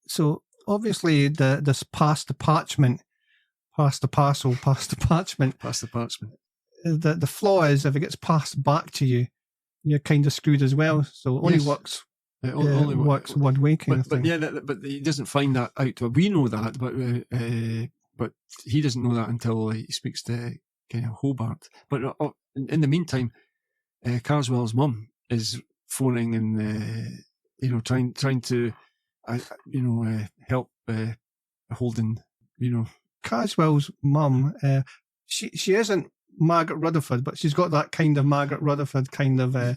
so obviously this past the parchment. Past the parcel, past the parchment. Past the parchment. The flaw is if it gets passed back to you, you're kind of screwed as well. So it only works. It only works one way, kind of thing. But he doesn't find that out. We know that, but he doesn't know that until he speaks to kind of Hobart. But in the meantime, Carswell's mum is phoning and you know, trying to you know, help Holden, you know. Carswell's mum, she isn't Margaret Rutherford, but she's got that kind of Margaret Rutherford kind of. I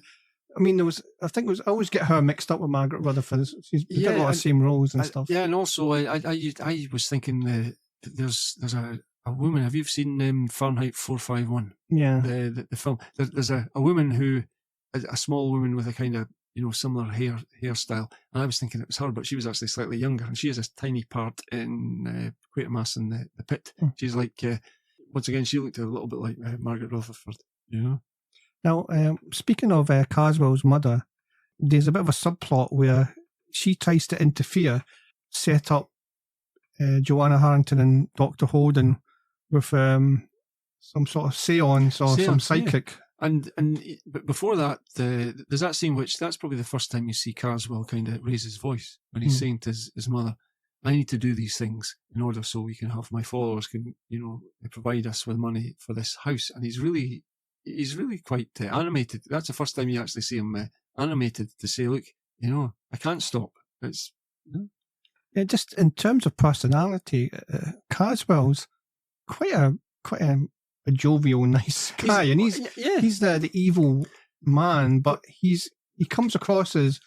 always get her mixed up with Margaret Rutherford. She's got a lot of same roles and stuff. Yeah, and also I was thinking there's a woman. Have you seen Fahrenheit 451? Yeah, the film. There's a woman who, a small woman with a kind of, you know, similar hairstyle. And I was thinking it was her, but she was actually slightly younger. And she has a tiny part in Quatermass in the Pit. She's like, once again, she looked a little bit like Margaret Rutherford, you know? Now, speaking of Carswell's mother, there's a bit of a subplot where she tries to interfere, set up Joanna Harrington and Dr. Holden with some sort of seance or some psychic. Yeah. But before that, there's that scene that's probably the first time you see Carswell kind of raise his voice when he's saying to his mother, I need to do these things in order so we can have my followers can, you know, provide us with money for this house. And he's really quite animated. That's the first time you actually see him animated to say, look, you know, I can't stop. It's, you know. Yeah, just in terms of personality, Carswell's quite a jovial, nice guy, and he's the evil man, but he comes across as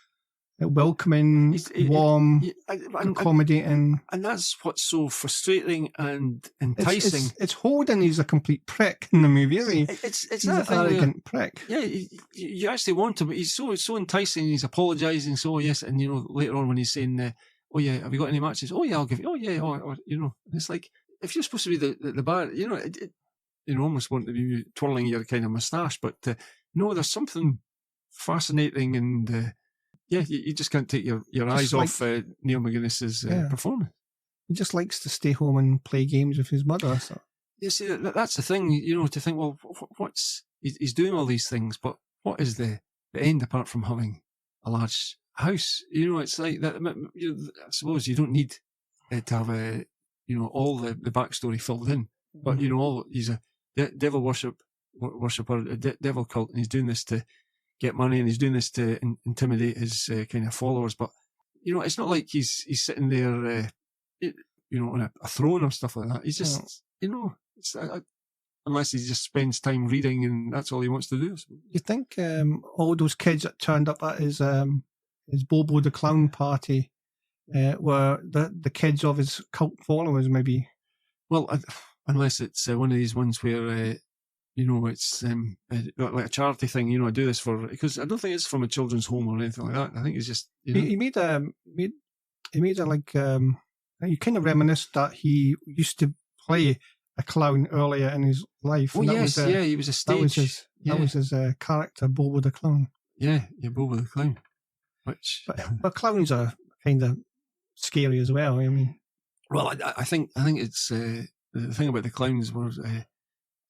welcoming, warm, accommodating, and that's what's so frustrating and enticing. It's Holden. He's a complete prick in the movie, isn't he? He's an arrogant prick. Yeah, you actually want him, but he's so enticing. He's apologising, so yes, and you know later on when he's saying, "Oh yeah, have you got any matches? Oh yeah, I'll give you. Oh yeah, or you know, it's like if you're supposed to be the bar, you know, you almost want to be twirling your kind of moustache, but no, there's something fascinating, and you just can't take your eyes off Niall McGuinness's performance. He just likes to stay home and play games with his mother. So. Yeah, see, that's the thing, you know, to think, well, he's doing all these things, but what is the end apart from having a large house? You know, it's like that. I suppose you don't need to have all the backstory filled in, but you know, he's a devil worshipper, a devil cult, and he's doing this to get money, and he's doing this to intimidate his kind of followers. But you know, it's not like he's sitting there, on a throne or stuff like that. He's just, unless he just spends time reading, and that's all he wants to do. You think all those kids that turned up at his Bobo the Clown party were the kids of his cult followers, maybe? Well, unless it's one of these ones where, it's like a charity thing, I do this because I don't think it's from a children's home or anything like that. I think it's just, He made it like, you kind of reminisce that he used to play a clown earlier in his life. Oh, yes, he was a stage. That was his character, Bobo the Clown. Yeah, Bobo the Clown. But clowns are kind of scary as well, I mean. Well, I think it's the thing about the clowns was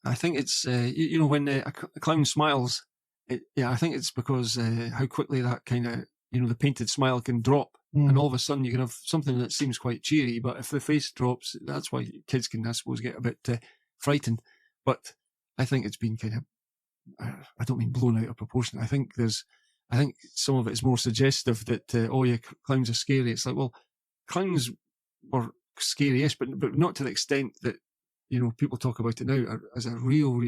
I think it's when a clown smiles, I think it's because how quickly that kind of the painted smile can drop, and all of a sudden you can have something that seems quite cheery, but if the face drops, that's why kids can, I suppose, get a bit frightened. But I think it's been kind of I don't mean blown out of proportion. I think some of it is more suggestive that, clowns are scary. It's like, well, clowns were scary, yes, but not to the extent that, people talk about it now as a real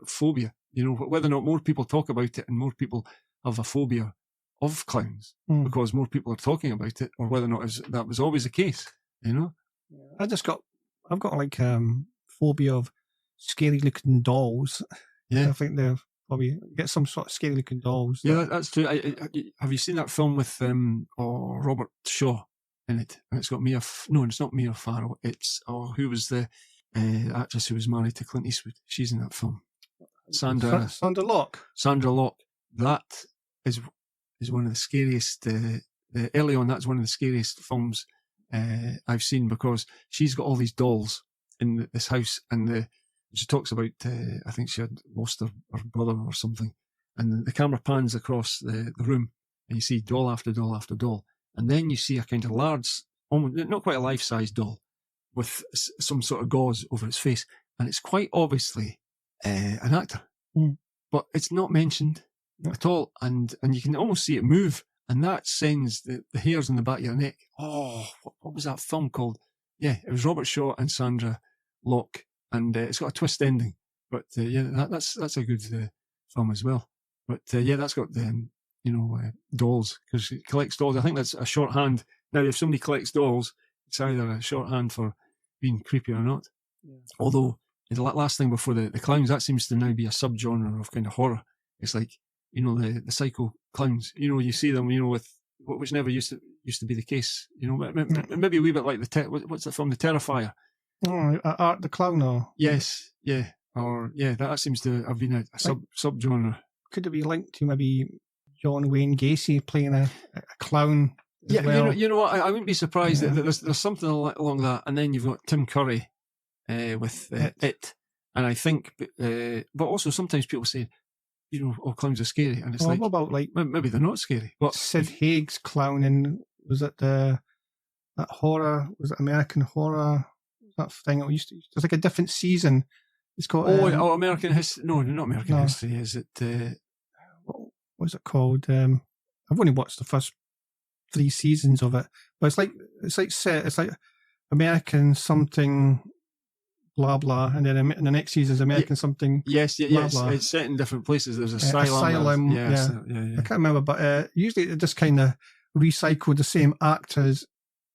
phobia. Whether or not more people talk about it and more people have a phobia of clowns because more people are talking about it, or whether or not that was always the case, I've got like phobia of scary looking dolls. Yeah. I think they're probably get some sort of scary looking dolls. Yeah, that's true. Have you seen that film with Robert Shaw in it? And it's got no, it's not Mia Farrow. It's who was the actress who was married to Clint Eastwood? She's in that film. Sandra Locke. Sandra Locke. That is one of the scariest. Early on, that's one of the scariest films I've seen, because she's got all these dolls in this house, and she talks about, I think she had lost her brother or something, and the camera pans across the room, and you see doll after doll after doll, and then you see a kind of large, almost not quite a life-size doll, with some sort of gauze over its face, and it's quite obviously an actor, but it's not mentioned at all, and you can almost see it move, and that sends the hairs on the back of your neck. Oh, what was that film called? Yeah, it was Robert Shaw and Sandra Locke, and it's got a twist ending. But that's a good film as well. But that's got dolls, because she collects dolls. I think that's a shorthand. Now, if somebody collects dolls, it's either a shorthand for being creepy or not. Yeah. Although the last thing before the clowns, that seems to now be a subgenre of kind of horror. It's like, the psycho clowns. You see them, with which never used to be the case. Maybe a wee bit like what's that from? The Terrifier. Oh, Art the Clown, or yes, yeah, or that seems to have been a subgenre. Could it be linked to maybe John Wayne Gacy playing a clown? Yeah, well? you know what? I wouldn't be surprised that there's something along that, and then you've got Tim Curry with It, and I think, but also sometimes people say, clowns are scary, and it's what about like maybe they're not scary. But Sid Haig's clown in, was it that horror? Was it American Horror? That thing it used to. There's like a different season. It's called American History. No, not American History. Is it? What was it called? I've only watched the first 3 seasons of it, but it's like American something, blah blah, and then in the next season is American something. Yes, blah, blah. It's set in different places. There's asylum. Yeah. I can't remember, but usually they just kind of recycle the same actors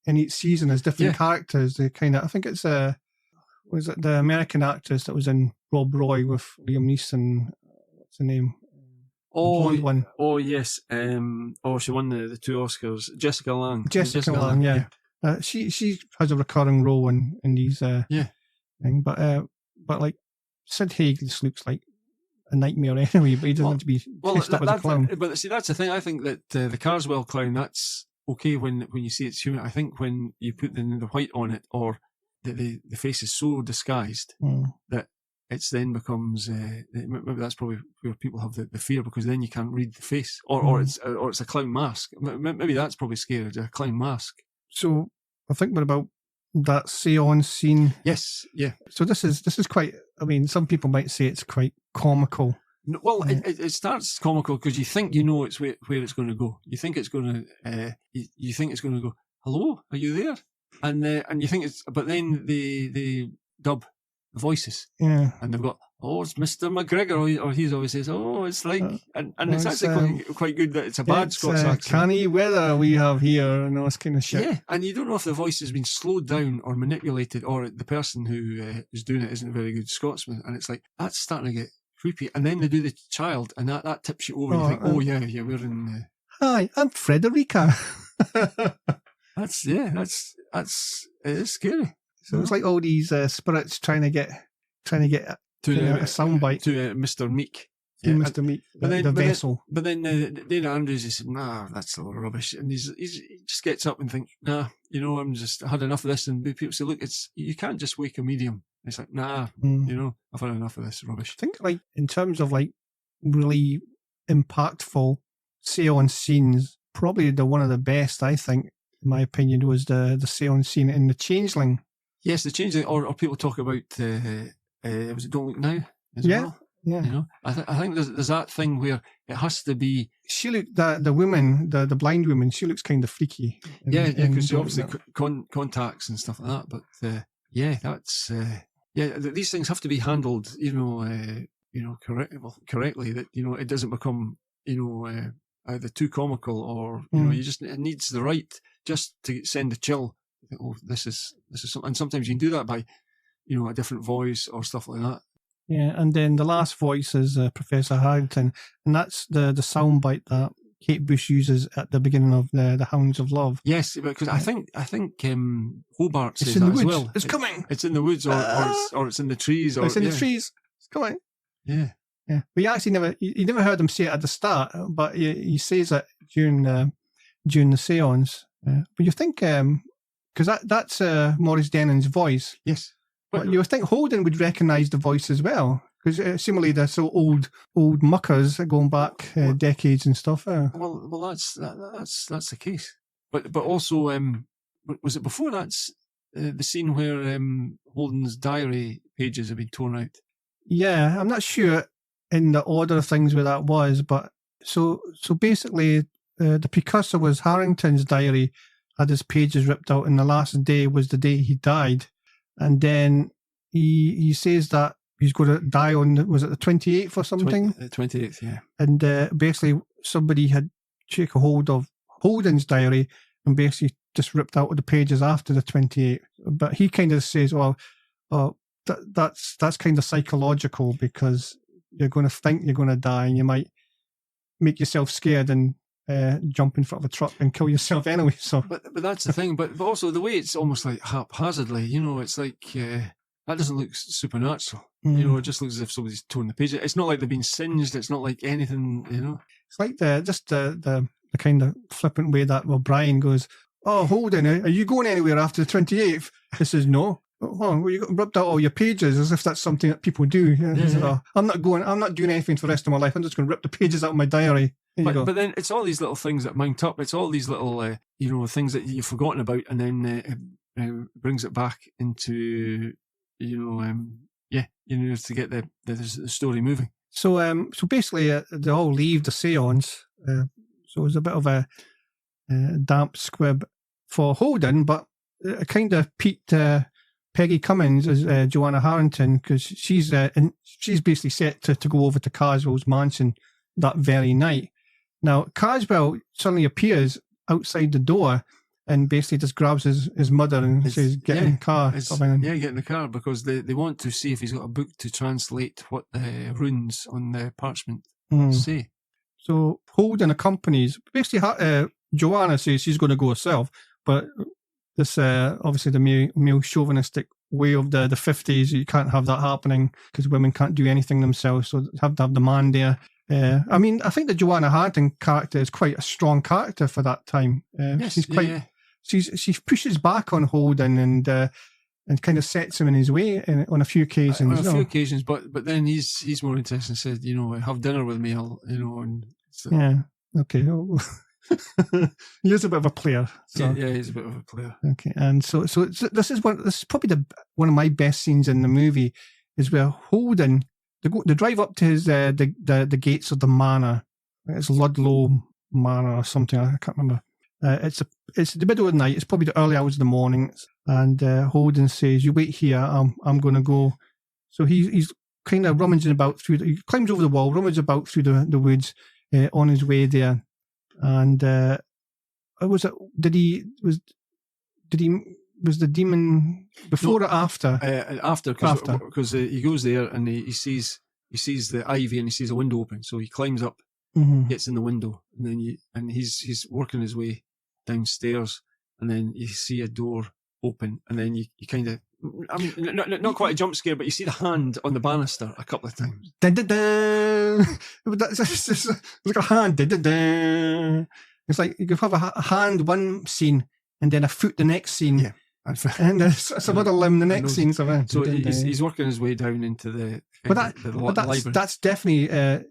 in each season as different characters. They kind of, I think it's was it the American actress that was in Rob Roy with Liam Neeson? What's the name? One. Oh yes. She won the 2 Oscars. Jessica Lange. Jessica Lange. Yeah. She has a recurring role in these. Thing. But like Sid Haig just looks like a nightmare anyway. But he doesn't have to be dressed up as a clown. But see, that's the thing. I think that the Carswell clown, that's okay when you see it's human. I think when you put the white on it, or the face is so disguised that it's then becomes maybe that's probably where people have the fear, because then you can't read the face, or it's a clown mask. Maybe that's probably scary, a clown mask. So I think we're about that seance scene. Yes, yeah. So this is quite. I mean, some people might say it's quite comical. Well, it starts comical because you think it's where it's going to go. You think it's going to. You think it's going to go. Hello, are you there? And you think it's. But then they dub the voices. Yeah. And they've got, it's Mr. McGregor, or he's always says, it's like, and it's actually quite good that it's a bad Scots accent. Canny weather we have here, and all this kind of shit. Yeah, and you don't know if the voice has been slowed down or manipulated, or the person who is doing it isn't a very good Scotsman, and it's like, that's starting to get creepy. And then they do the child, and that tips you over, and you think, yeah, we're in... Hi, I'm Frederica. It is scary. So it's like all these spirits trying to get to a soundbite. To Mr. Meek. Yeah, Mr. Meek, the vessel. But then Dana Andrews is, that's a lot of rubbish. And he just gets up and thinks, I had enough of this. And people say, look, you can't just wake a medium. It's like, I've had enough of this rubbish. I think, like, in terms of, like, really impactful seance scenes, probably one of the best, I think, in my opinion, was the seance scene in The Changeling. Yes, The Changeling, or people talk about, was it Don't Look Now as well? Yeah. You know, I think there's that thing where it has to be. She looked, the woman, the blind woman, she looks kind of freaky. Because she obviously contacts and stuff like that. But that's these things have to be handled, correctly. That it doesn't become either too comical or it needs the right just to send a chill. Oh, this is something. And sometimes you can do that by a different voice or stuff like that. Yeah, and then the last voice is Professor Harrington, and that's the soundbite that Kate Bush uses at the beginning of the Hounds of Love. Yes, because I think Hobart says it's in that the as woods. well. It's coming. It's in the woods, or it's in the trees, or it's in the trees. It's coming. Yeah, yeah. But you actually never heard him say it at the start, but he says it during the séance. But you think because that's Maurice Denham's voice. Yes. But you would think Holden would recognise the voice as well, because similarly they're so old muckers going back decades and stuff. Well, that's the case. But also, was it before that's the scene where Holden's diary pages have been torn out? Yeah, I'm not sure in the order of things where that was, but so basically the precursor was Harrington's diary had his pages ripped out, and the last day was the day he died. And then he says that he's going to die on, was it the 28th or something? 28th, yeah. And basically somebody had taken hold of Holden's diary and basically just ripped out of the pages after the 28th. But he kind of says, that's kind of psychological, because you're going to think you're going to die and you might make yourself scared and jump in front of a truck and kill yourself anyway. So, but that's the thing. But also the way it's almost like haphazardly. It's like that doesn't look supernatural. It just looks as if somebody's torn the page. It's not like they've been singed. It's not like anything. It's like the kind of flippant way that Brian goes, "Oh, Holden, are you going anywhere after the 28th?" He says, "No." Oh, well, you got ripped out all your pages, as if that's something that people do. Yeah. I'm not doing anything for the rest of my life. I'm just going to rip the pages out of my diary. But then it's all these little things that mount up. It's all these little, things that you've forgotten about, and then it brings it back into, to get the story moving. So basically, they all leave the séance. So it was a bit of a damp squib for Holden, but it kind of piqued Peggy Cummins as Joanna Harrington, because she's basically set to go over to Carswell's mansion that very night. Now, Carswell suddenly appears outside the door and basically just grabs his mother and says, "Get in the car." Get in the car, because they want to see if he's got a book to translate what the runes on the parchment say. So Holden accompanies. Basically, Joanna says she's going to go herself, but this obviously the male chauvinistic way of the 50s, you can't have that happening because women can't do anything themselves, so have to have the man there. I think the Joanna Harrington character is quite a strong character for that time. She's quite. She pushes back on Holden and kind of sets him in his way on a few occasions. On a few occasions, but then he's more interested and said, have dinner with me. Yeah. Okay. He is a bit of a player. So. Yeah, he's a bit of a player. Okay, and so this is probably one of my best scenes in the movie, is where Holden they drive up to his the gates of the manor. It's Ludlow Manor or something. I can't remember. It's the middle of the night. It's probably the early hours of the morning, and Holden says, "You wait here. I'm going to go." So he's kind of rummaging about he climbs over the wall, rummages about through the woods on his way there. And was the demon before or after? After, because he goes there and he sees the ivy and he sees a window open, so he climbs up, gets in the window, and then he's working his way downstairs, and then you see a door open, and then you kind of, not quite a jump scare, but you see the hand on the banister a couple of times. Dun, dun, dun. It's like a hand. Dun, dun, dun. It's like you could have a hand one scene and then a foot the next scene. Yeah. And some other limb the next scene. So he's working his way down into the library. That's definitely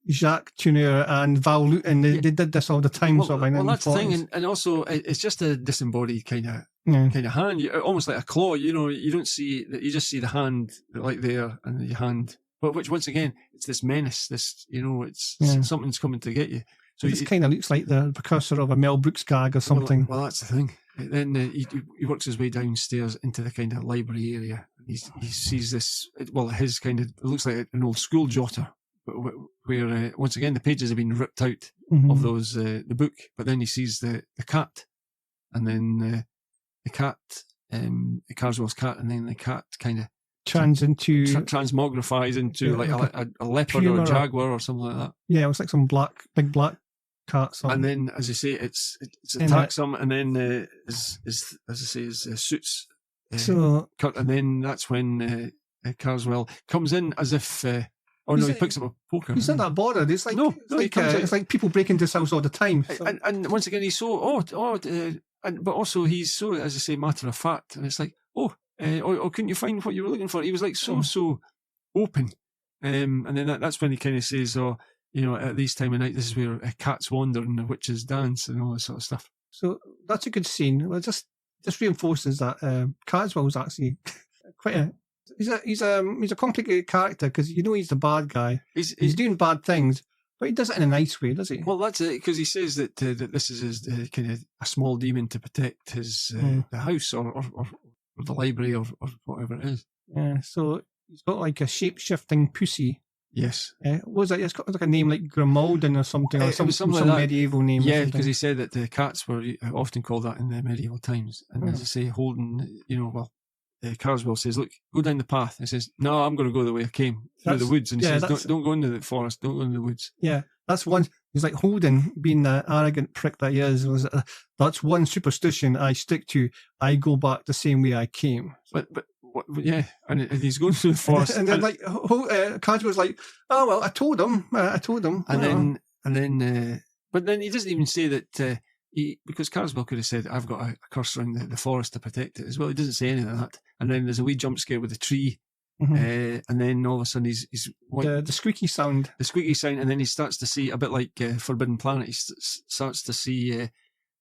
Jacques Tourneur and Val Lewton. They did this all the time. Well, that's the thing, and also it's just a disembodied kind of hand, almost like a claw. You don't see that. You just see the hand like there, and the hand But which, once again, it's this menace, this, it's something's coming to get you. So this kind of looks like the precursor of a Mel Brooks gag or something. Well, that's the thing. Then he works his way downstairs into the kind of library area. He sees this, his kind of, it looks like an old school jotter, where once again the pages have been ripped out of those the book. But then he sees the cat, and then the cat, Carswell's cat, and then the cat kind of transmogrifies into a leopard or a jaguar or something like that. Yeah, it was like some big black cat. And then, as I say, it attacks him, and then suits cut, and then that's when Carswell comes in as if. He picks up a poker. He's not that bothered. It's like it's like people break into his house all the time. So. And once again, he's so but also he's so, as I say, matter of fact, and it's like, couldn't you find what you were looking for? He was like so open, and then that's when he kind of says, at this time of night, this is where cats wander and the witches dance and all this sort of stuff. So that's a good scene. Well, just reinforces that Carswell was actually quite a. He's a complicated character because he's the bad guy. He's doing bad things, but he does it in a nice way, does he? Well, that's it, because he says that this is his kind of a small demon to protect his the house or the library or whatever it is. Yeah, so he's got like a shape-shifting pussy. Yes. What was that? It's got like a name like Grimaldon or something, or some like medieval name. Yeah, because he said that the cats were often called that in the medieval times, and as I say, Holden, Carswell says, "Look, go down the path." He says, "No, I'm going to go the way I came, through the woods." And he says, "Don't go into the forest. Don't go into the woods." Yeah, that's one. He's like Holden, being the arrogant prick that he is. That's one superstition I stick to. I go back the same way I came. But yeah, and he's going through the forest, and then Carswell's like, "Oh well, I told him." And then, but then he doesn't even say that. Because Carswell could have said, "I've got a curse around the forest to protect it" as well. He doesn't say any of that. And then there's a wee jump scare with the tree, and then all of a sudden he's the squeaky sound. The squeaky sound, and then he starts to see, a bit like Forbidden Planet, he starts to see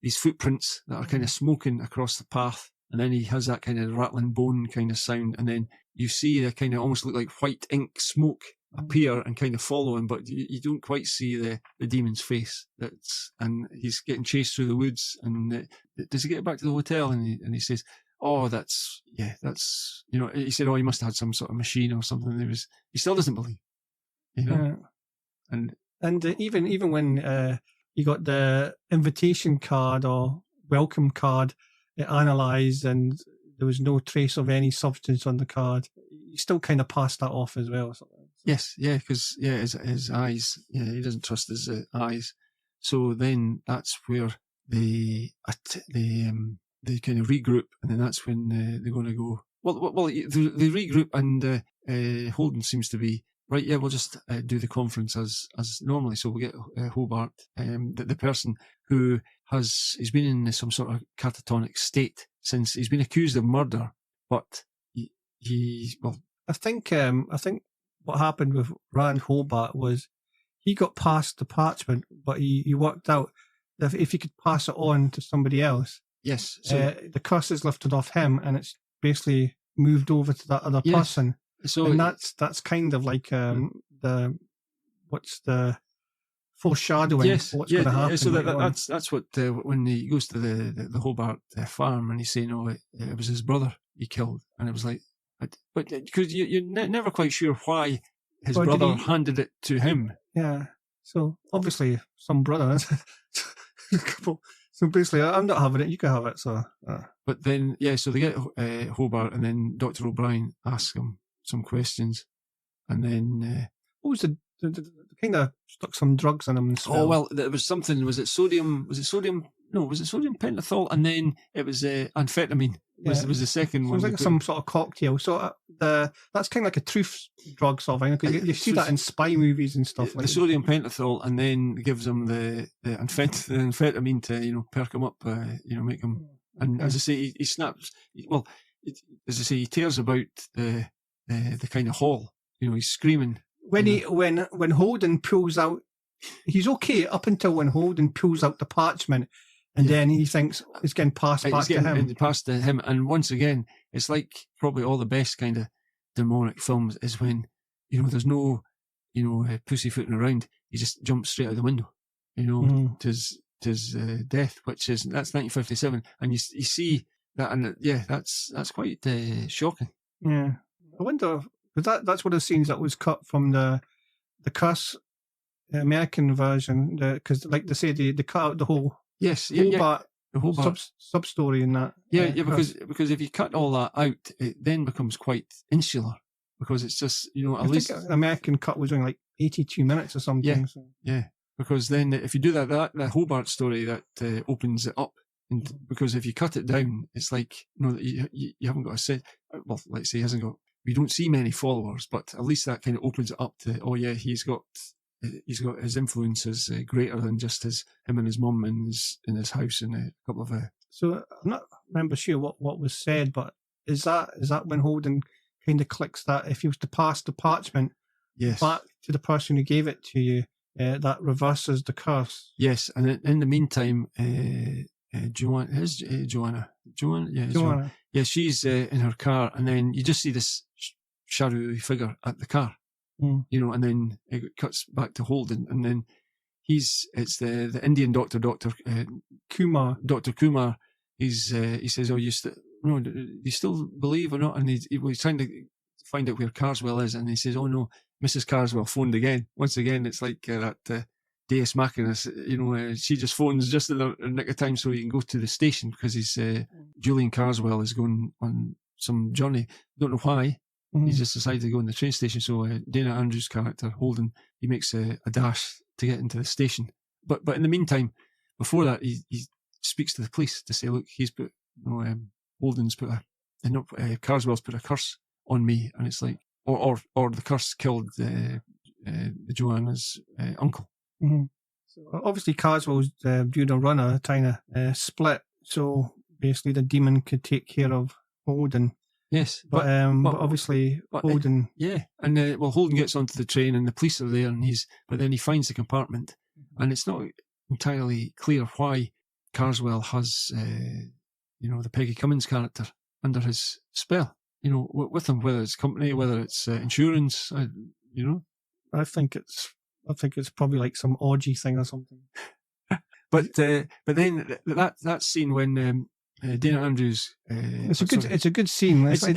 these footprints that are kind of smoking across the path, and then he has that kind of rattling bone kind of sound, and then you see the kind of almost look like white ink smoke appear and kind of follow him, but you don't quite see the demon's face. And he's getting chased through the woods, and does he get back to the hotel? And he says, that's he said, he must have had some sort of machine or something. He still doesn't believe, and even when you got the invitation card or welcome card analysed and there was no trace of any substance on the card, you still kind of passed that off as well. Yes, because his eyes, he doesn't trust his eyes. So then that's where they kind of regroup, and then that's when they're going to go. Well, they regroup, and Holden seems to be right. Yeah, we'll just do the conference as normally. So we'll get Hobart, the person who he's been in some sort of catatonic state since he's been accused of murder, but I think what happened with Rand Hobart was he got past the parchment, but he worked out that if he could pass it on to somebody else, yes, the curse is lifted off him, and it's basically moved over to that other person. So, and that's kind of like what's the foreshadowing? Yes, what's going to happen? So that's what when he goes to the Hobart farm, and he's saying, it was his brother he killed, and it was like. But because you're never quite sure why his brother handed it to him. Yeah. So obviously some brother. So basically, I'm not having it. You can have it. So. But then so they get Hobart, and then Dr. O'Brien asks him some questions, and then what was the kind of stuck some drugs in him? There was something. Was it sodium? No, was it sodium pentothal? And then it was amphetamine. Was the second one. It was like some sort of cocktail. So that's kind of like a truth drug sort of thing. You see that in spy movies and stuff. The sodium pentothal, and then gives him the amphetamine to perk him up, make him. And as I say, he snaps. As I say, he tears about the kind of hall. He's screaming. When Holden pulls out, he's okay up until when Holden pulls out the parchment. And then he thinks it's getting passed back to him. Passed to him. And once again, it's like probably all the best kind of demonic films is when there's no, pussyfooting around. He just jumps straight out the window, to death, that's 1957. And you see that, and that's quite shocking. Yeah. I wonder, because that's one of the scenes that was cut from the Curse American version, because like they say, they cut out the whole sub story in that. Because if you cut all that out, it then becomes quite insular, because it's just, at least the American cut was only like 82 minutes or something. Because then if you do that Hobart story, that opens it up. And because if you cut it down, it's like, you haven't got a set. Well, let's say he hasn't got. We don't see many followers, but at least that kind of opens it up to, he's got his influence is greater than just him and his mum in his house and a couple of. So I'm not remember sure what was said, but is that when Holden kind of clicks that if he was to pass the parchment back to the person who gave it to you, that reverses the curse. Yes, and in the meantime, Joanna. Yeah, she's in her car, and then you just see this shadowy figure at the car, and then it cuts back to Holden, and then it's the Indian doctor, Kumar. Dr. Kumar. He says, "Oh, you still believe or not?" And he's trying to find out where Carswell is, and he says, "Oh no, Mrs. Carswell phoned again. Once again, it's like that Deus Machina. She just phones just in the nick of time so he can go to the station because Julian Carswell is going on some journey. Don't know why. He just decided to go in the train station. So Dana Andrews' character Holden, he makes a dash to get into the station. But in the meantime, before that, he speaks to the police to say, look, he's put Holden's put Carswell's put a curse on me, and it's like, or the curse killed Joanna's uncle. Mm-hmm. So obviously Carswell's doing a runner trying to split, so basically the demon could take care of Holden. Yes, but obviously Holden. And Holden gets onto the train and the police are there, and but then he finds the compartment, and it's not entirely clear why Carswell has the Peggy Cummins character under his spell. With him, whether it's company, whether it's insurance, I think it's probably like some orgy thing or something. But then that scene when Dana Andrews, it's a good scene. It's a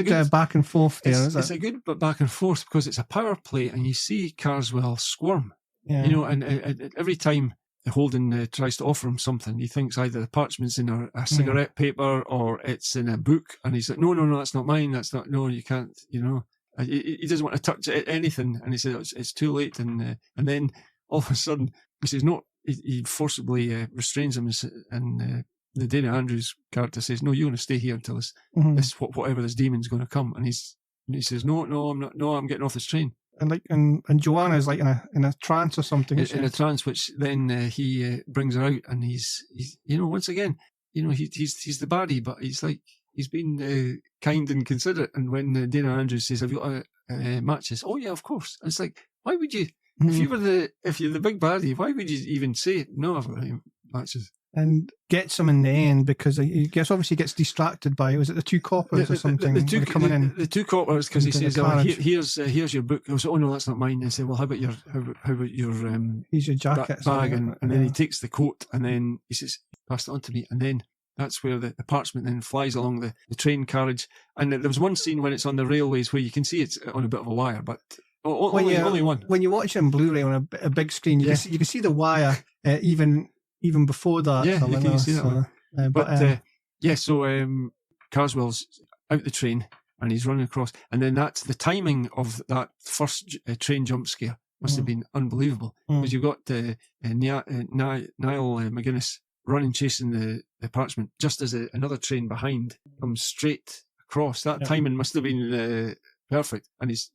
good back and forth there, isn't it? It's a good back and forth because it's a power play, and you see Carswell squirm. Yeah. And every time Holden tries to offer him something, he thinks either the parchment's in a cigarette paper or it's in a book, and he's like, no, that's not mine. That's not. No, you can't. He doesn't want to touch anything, and he says it's too late, and then all of a sudden he says no. He forcibly restrains him, and the Dana Andrews character says, "No, you're going to stay here until this whatever this demon's going to come." And he says, "No, I'm not. No, I'm getting off this train." And Joanna's like in a trance or something. In a trance, which then he brings her out, and he's once again, he's the baddie, but he's been kind and considerate. And when Dana Andrews says, "Have you got matches?" "Oh yeah, of course." And it's like, why would you? If you're the big baddie, why would you even say no? I've got matches. And gets him in the end because he obviously gets distracted by, was it the two coppers or something? The two coppers, because he says, here's your book. I was, oh no, that's not mine. And I say, well, how about your here's your jacket bag, and then he takes the coat, and then he says, pass it on to me, and then that's where the parchment then flies along the train carriage. And there was one scene when it's on the railways where you can see it's on a bit of a wire, but only one. When you watch it on Blu-ray on a big screen, you can see the wire even before that. Yeah, you can see that. So Carswell's out the train and he's running across, and then that's the timing of that first train jump scare must have been unbelievable, because you've got Niall McGuiness running, chasing the parchment just as another train behind comes straight across. That timing must have been perfect, and he's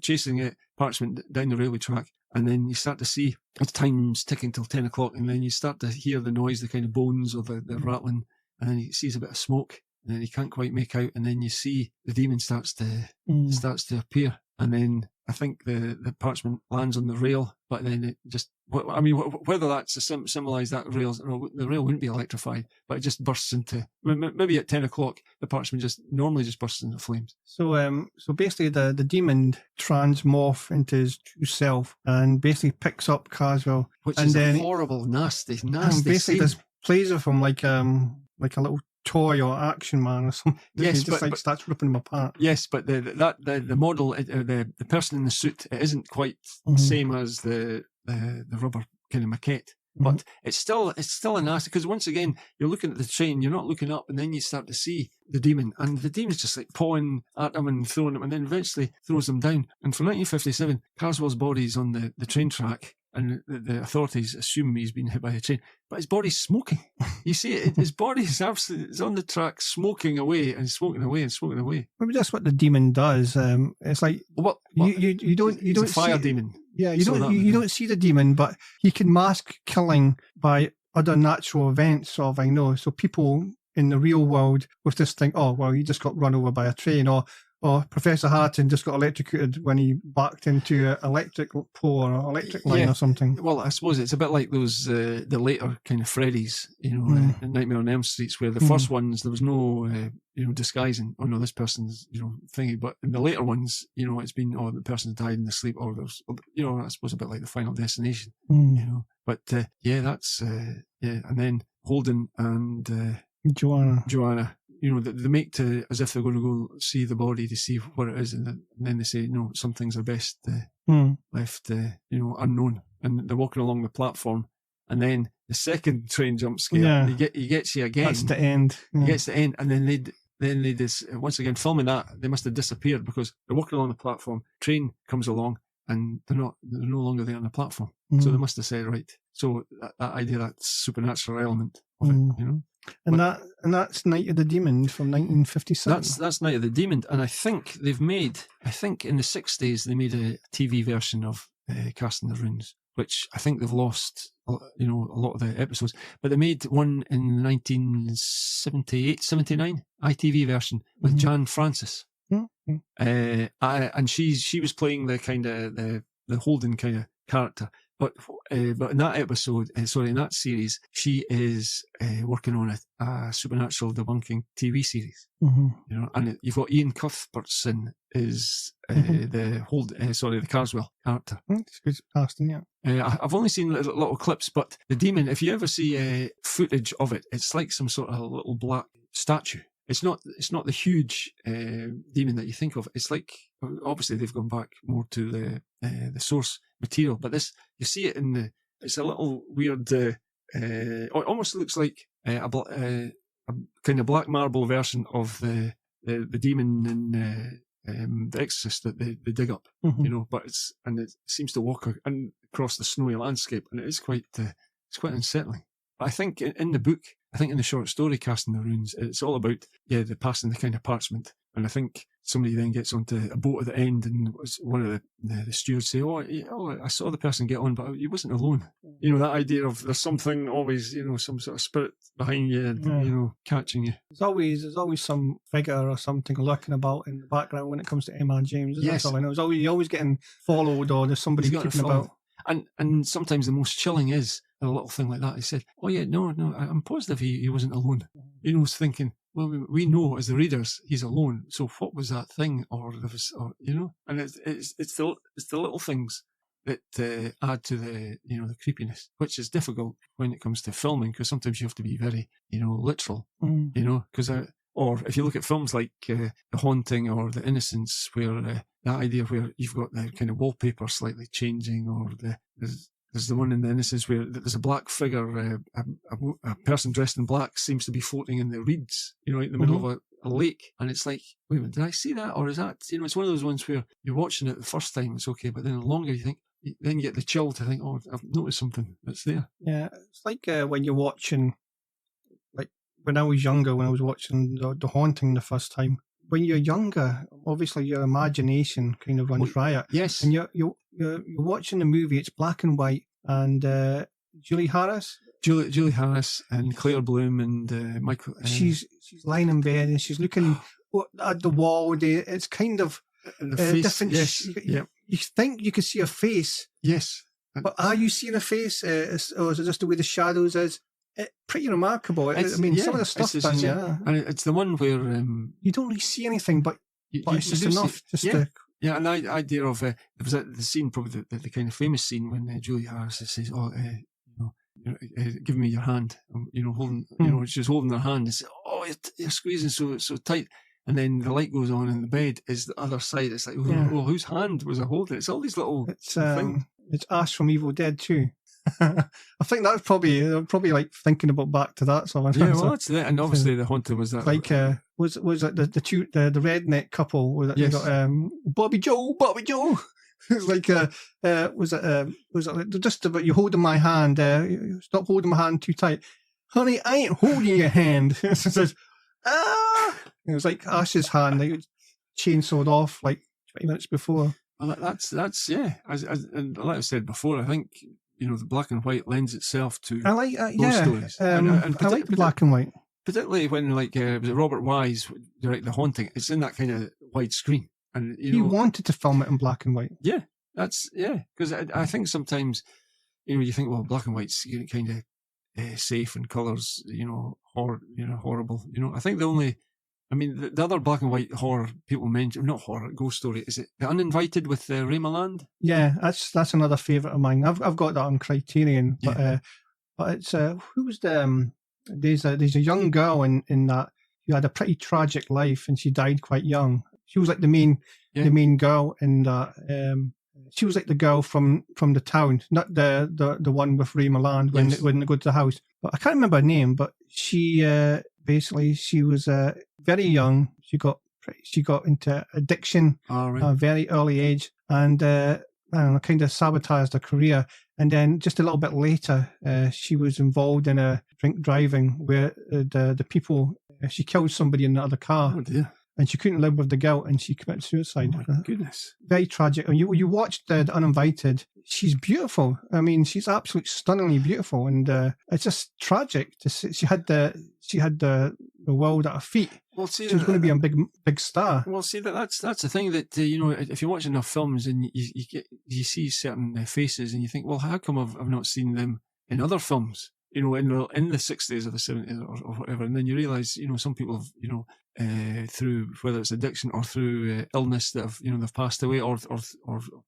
chasing it parchment down the railway track. And then you start to see the time's ticking till 10 o'clock, and then you start to hear the noise, the kind of bones or the rattling, and then he sees a bit of smoke, and then he can't quite make out, and then you see the demon starts to appear, and then I think the parchment lands on the rail, but then it just I mean, whether that's to symbolise that the rail wouldn't be electrified, but it just bursts into, maybe at 10 o'clock, the parchment normally just bursts into flames. So basically the demon transmorph into his true self and basically picks up Caswell. Which and is then a horrible, nasty and basically scene. just plays with him like a little toy or action man or something. Yes, he just starts ripping him apart. Yes, but the model, the person in the suit, it isn't quite the same as the rubber kind of maquette. But it's still a nasty, because once again, you're looking at the train, you're not looking up, and then you start to see the demon, and the demon's just like pawing at him and throwing him, and then eventually throws him down. And for 1957, Carswell's body's on the train track, and the authorities assume he's been hit by a train, but his body's smoking. You see it, his body is absolutely, it's on the track, smoking away and smoking away and smoking away. Maybe that's what the demon does. It's like you don't He's a fire demon. Yeah, you don't see the demon, but he can mask killing by other natural events, sort of, I know. So people in the real world would just think, oh, well, he just got run over by a train, or Professor Harton just got electrocuted when he backed into an electric pole or electric line or something. Well, I suppose it's a bit like those the later kind of Freddy's, in Nightmare on Elm Streets, where the first ones there was no disguising. Oh no, this person's thingy. But in the later ones, it's been the person's died in the sleep, or there's I suppose a bit like the Final Destination. But that's and then Holden and Joanna. They make to as if they're going to go see the body to see what it is, and then they say, no, some things are best left, unknown. And they're walking along the platform, and then the second train jump scare, he gets you again. That's the end. He gets the end, and then they just, once again, filming that, they must have disappeared because they're walking along the platform, train comes along, and they're no longer there on the platform. So they must have said, right. So that idea, that supernatural element of it, And that's Night of the Demon from 1957. That's Night of the Demon, and I think in the 60s they made a TV version of Casting the Runes, which I think they've lost, a lot of the episodes. But they made one in 1978, 79, ITV version with Jan Francis, and she was playing the kind of the Holden kind of character. But in that episode, in that series, she is working on a supernatural debunking TV series. And you've got Ian Cuthbertson is the Carswell character. It's good casting, yeah. I've only seen little clips, but the demon, if you ever see footage of it, it's like some sort of little black statue. It's not the huge demon that you think of. It's like, obviously they've gone back more to the source material, but this, you see it it's a little weird, it almost looks like a kind of black marble version of the demon in The Exorcist that they dig up, but it seems to walk across the snowy landscape, and it is quite unsettling. But I think in the book, in the short story Casting the Runes, it's all about the passing the kind of parchment, and I think somebody then gets onto a boat at the end, and one of the stewards say, I saw the person get on, but he wasn't alone. That idea of there's something always, some sort of spirit behind you, and, catching you. There's always some figure or something lurking about in the background when it comes to Emma James. That's all I know. You're always getting followed, or there's somebody keeping about. And sometimes the most chilling is a little thing like that. He said, no, I'm positive he wasn't alone. Thinking, well, we know as the readers he's alone. So what was that thing? And it's the little things that add to the the creepiness, which is difficult when it comes to filming, because sometimes you have to be very literal, because or if you look at films like The Haunting or The Innocents, where that idea where you've got the kind of wallpaper slightly changing, or there's the one in The Innocents where there's a black figure, a person dressed in black seems to be floating in the reeds, in the middle of a lake, and it's like, wait a minute, did I see that? Or is that, it's one of those ones where you're watching it the first time, it's okay, but then the longer you think, then you get the chill to think, I've noticed something that's there. Yeah, it's like when you're watching, like when I was younger, when I was watching The Haunting the first time. When you're younger, obviously your imagination kind of runs riot. Yes. And you're watching the movie, it's black and white, and Julie Harris and Claire Bloom and Michael. She's lying in bed and she's looking at the wall. It's kind of the face, different. Yes. You think you could see her face. Yes. But are you seeing a face, or is it just the way the shadows is? It's pretty remarkable. I mean, some of the stuff done, yeah. And it's the one where you don't really see anything, but it's just enough. Yeah, an idea of it was the scene, probably the kind of famous scene when Julie Harris says, "Oh, give me your hand." Holding, she's holding her hand and says, "Oh, you're squeezing so tight." And then the light goes on, and the bed is the other side. It's like, well, whose hand was I holding? It's all these little things. It's Ash from Evil Dead 2. I think that's probably like thinking about back to that. So yeah, well, that's it. And obviously the haunter was that. Like, was it the redneck couple? Was it, yes. You got Bobby Joe? It's like, was it just about you holding my hand? Stop holding my hand too tight, honey. I ain't holding your hand. It says, It was like Ash's hand. They chainsawed off like 20 minutes before. Well, that's yeah. And like I said before, I think the black and white lends itself to those stories. I like the black and white, particularly when was it Robert Wise direct The Haunting? It's in that kind of widescreen, and he wanted to film it in black and white. Yeah, because I think sometimes you think, well, black and white's kind of safe, and colours horrible. I think the other black and white horror people mention, not horror, ghost story, is it The Uninvited with Ray Milland? Yeah, that's another favourite of mine. I've got that on Criterion, but it's who was there's a young girl in that who had a pretty tragic life, and she died quite young. She was like the main girl in that. She was like the girl from the town, not the one with Ray Milland when they go to the house. But I can't remember her name. But she basically she was very young. She got into addiction at a very early age, and kind of sabotaged her career. And then just a little bit later, she was involved in a drink driving where the people she killed somebody in the other car. Oh dear. And she couldn't live with the guilt, and she committed suicide. Oh my goodness. Very tragic. And you watched The Uninvited. She's beautiful. I mean, she's absolutely stunningly beautiful, and it's just tragic to see. She had the world at her feet. Well, see, she was going to be a big star. Well, see, that's the thing that if you're watching enough films and you see certain faces, and you think, well, how come I've not seen them in other films? In the 60s or the 70s or whatever, and then you realise, some people have, through whether it's addiction or through illness that have, they've passed away, or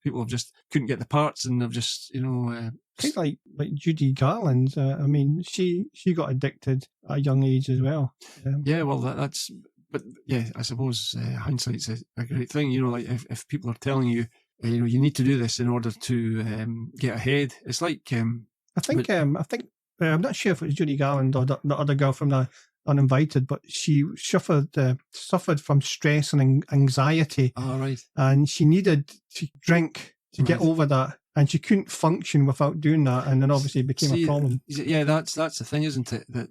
people have just couldn't get the parts and they've just, kind of like Judy Garland. I mean, she got addicted at a young age as well. Yeah, well, but yeah, I suppose hindsight's a great thing. Like if people are telling you, you need to do this in order to get ahead. It's like I think I'm not sure if it was Judy Garland or the other girl from The Uninvited, but she suffered from stress and anxiety. Oh, right. And she needed to drink to get over that, and she couldn't function without doing that, and then obviously it became a problem. Yeah, that's the thing, isn't it? That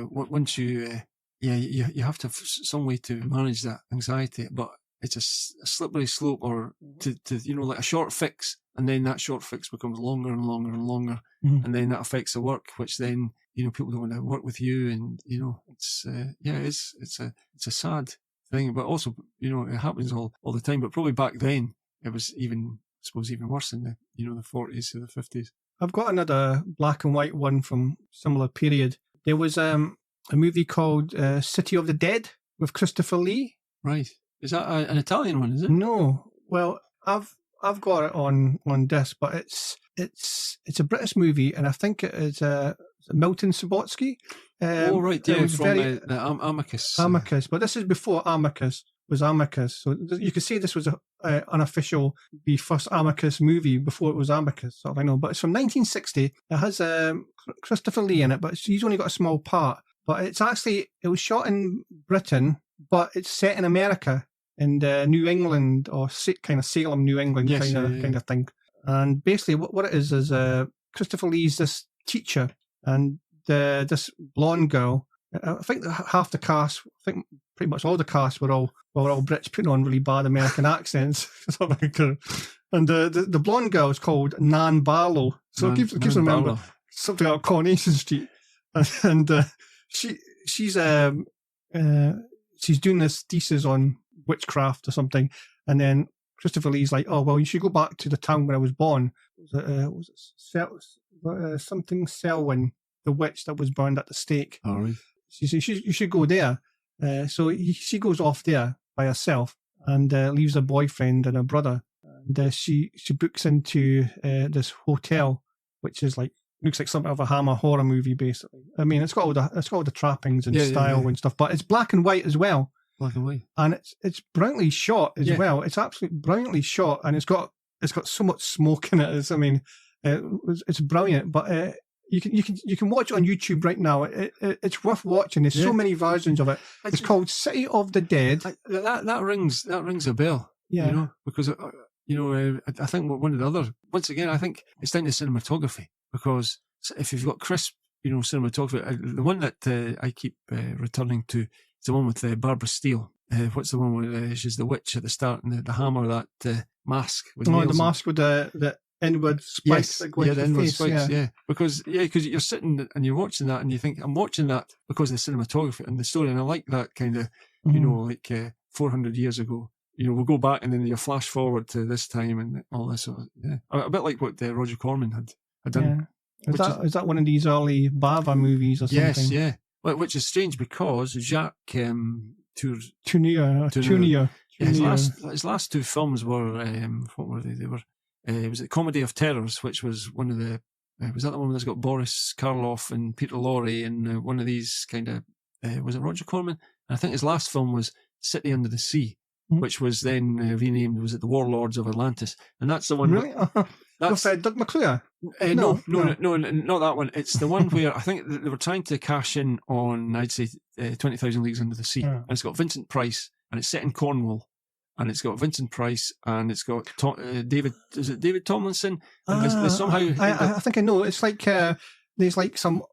once you have to have some way to manage that anxiety, but it's a slippery slope, or to like a short fix. And then that short fix becomes longer and longer and longer, and then that affects the work, which then people don't want to work with you, and it's a sad thing, but also it happens all the time. But probably back then it was even worse in the the 40s to the 50s. I've got another black and white one from similar period. There was a movie called City of the Dead with Christopher Lee. Right, is that an Italian one? Is it? No, well I've got it on disc, but it's a British movie, and I think it is Milton Subotsky. Right, yeah, from the Amicus. Amicus, but this is before Amicus was Amicus, so you could say this was the first Amicus movie before it was Amicus, sort of, I know. But it's from 1960. It has Christopher Lee in it, but he's only got a small part. But it was shot in Britain, but it's set in America. In New England, or kind of Salem, New England, yes, kind of thing. And basically what it is Christopher Lee's this teacher, and this blonde girl. I think half the cast, pretty much all the cast were all Brits putting on really bad American accents. And the blonde girl is called Nan Barlow. So it keeps remember something like Coronation Street. And she's doing this thesis on witchcraft or something, and then Christopher Lee's like, oh well, you should go back to the town where I was born, something Selwyn, the witch that was burned at the stake. All right. She said, you should go there. She goes off there by herself and leaves her boyfriend and her brother. And she books into this hotel, which is looks like something of a Hammer horror movie, basically. I mean, it's got all the trappings and style and stuff, but it's black and white as well. Black and white. And it's brilliantly shot as well. It's absolutely brilliantly shot, and it's got so much smoke in it. It's brilliant, but you can watch it on YouTube right now. It's worth watching. There's so many versions of it. It's called City of the Dead. That rings a bell. Yeah, because I think one of the other, once again, I think it's down to cinematography, because if you've got crisp, cinematography, the one that I keep returning to is the one with Barbara Steele. What's the one where she's the witch at the start and the hammer, that mask with nails. The mask with the inward spikes. Yes, the inward spikes, Because you're sitting and you're watching that and you think, I'm watching that because of the cinematography and the story, and I like that kind of, 400 years ago. We'll go back and then you flash forward to this time and all this sort of, a bit like what Roger Corman had done. Yeah. Is that one of these early Bava movies or something? Yes, yeah. Which is strange because Jacques Tourneur. His last two films were, what were they? They were, it was the Comedy of Terrors, which was one of the, was that the one that's got Boris Karloff and Peter Lorre and one of these kind of, was it Roger Corman? And I think his last film was City Under the Sea, which was then renamed, was it The Warlords of Atlantis? And that's the one. Really? That's Doug McClure? No, not that one. It's the one where I think they were trying to cash in on, I'd say, 20,000 Leagues Under the Sea. Yeah. And it's got Vincent Price, and it's set in Cornwall. And it's got Vincent Price, and it's got David Tomlinson? And they somehow... I think I know. It's like there's like some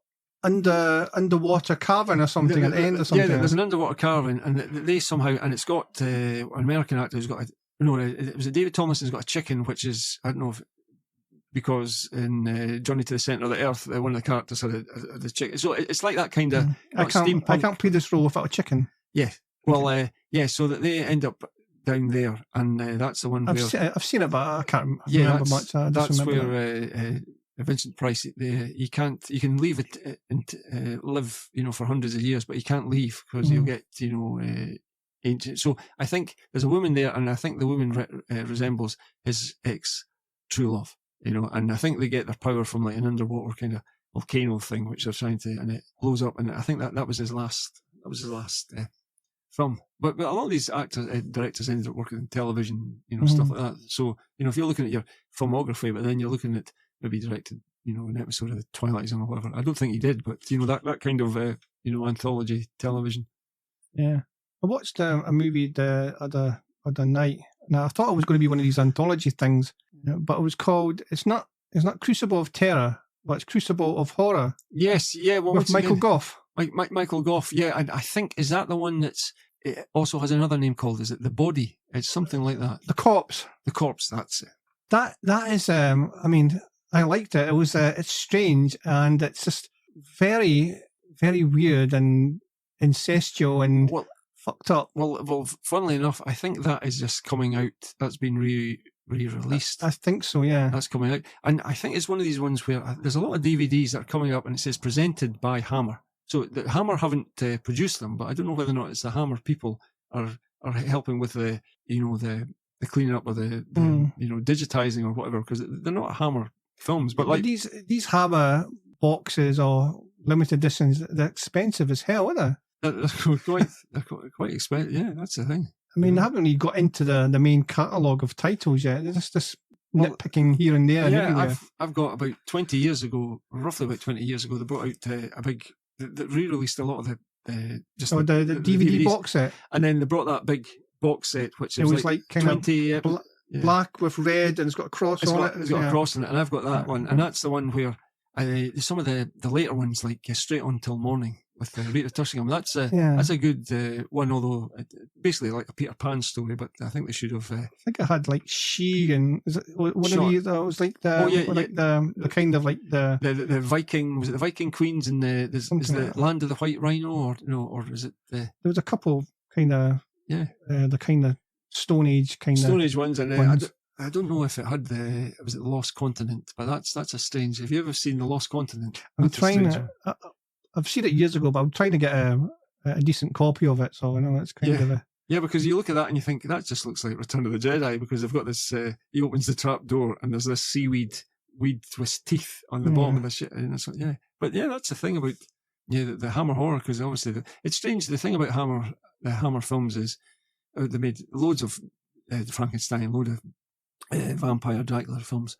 underwater carving or something at the end or something. Yeah, there's an underwater carving, and they somehow... And it's got an American actor who's got... it was David Tomlinson's got a chicken, which is... I don't know if... Because in Journey to the Centre of the Earth, one of the characters had a chicken. So it's like that kind of I can't play this role without a chicken. Yeah. Well, so that they end up down there, and that's the one I've seen it, but I can't remember much. That's where Vincent Price, you can leave it and live, for hundreds of years, but you can't leave because you'll get, ancient. So I think there's a woman there, and I think the woman resembles his ex-true love. And I think they get their power from like an underwater kind of volcano thing, which they're trying to, and it blows up. And I think that was his last. That was his last film. But a lot of these directors ended up working in television, stuff like that. So if you're looking at your filmography, but then you're looking at maybe directed, an episode of The Twilight Zone or whatever. I don't think he did, but that kind of anthology television. Yeah, I watched a movie the other night. Now I thought it was going to be one of these anthology things. But it was called, it's not Crucible of Terror, but it's Crucible of Horror. Yes, yeah. Well, with Michael Gough. Michael Gough, yeah. And I think, is that the one it also has another name called, is it The Body? It's something like that. The Corpse. The Corpse, that's it. That is, I mean, I liked it. It was, it's strange, and it's just very, very weird and incestual and fucked up. Well, funnily enough, I think that is just coming out. That's been re-released. I think so, yeah. That's coming out. And I think it's one of these ones where there's a lot of DVDs that are coming up and it says presented by Hammer. So the Hammer haven't produced them, but I don't know whether or not it's the Hammer people are helping with the cleaning up or the digitizing or whatever, because they're not Hammer films. But like these Hammer boxes or limited editions, they're expensive as hell, aren't they? They're quite expensive. Yeah, that's the thing. I mean, they haven't really got into the main catalogue of titles yet. They're just nitpicking here and there. Yeah, I've got about 20 years ago, roughly about 20 years ago, they brought out they re-released a lot of the DVD DVDs. box set. And then they brought that big box set, which it was like kind 20... of black with red, and it's got a cross on it. It's got a cross on it, and I've got that one. And that's the one where some of the later ones, like Straight On Till Morning, with Rita Tushingham. That's a good one, although basically like a Peter Pan story, but I think they should have... I think I had like She and... Is it one of these? It was like the kind of like the... The Viking... Was it the Viking Queens and the Land of the White Rhino? Or is it... There was a couple kind of... Yeah. The kind of Stone Age kind of... Stone Age ones. And I don't know if it had was it the Lost Continent, but that's a strange. Have you ever seen the Lost Continent? I'm That's a trying. strange one. I've seen it years ago, but I'm trying to get a decent copy of it. So I know it's kind of a. Yeah, because you look at that and you think that just looks like Return of the Jedi, because they've got this. He opens the trap door and there's this seaweed weed with teeth on the bottom of the shit, and it's like, yeah. But yeah, that's the thing about the Hammer horror, because obviously it's strange. The thing about the Hammer films is they made loads of Frankenstein, load of vampire Dracula films.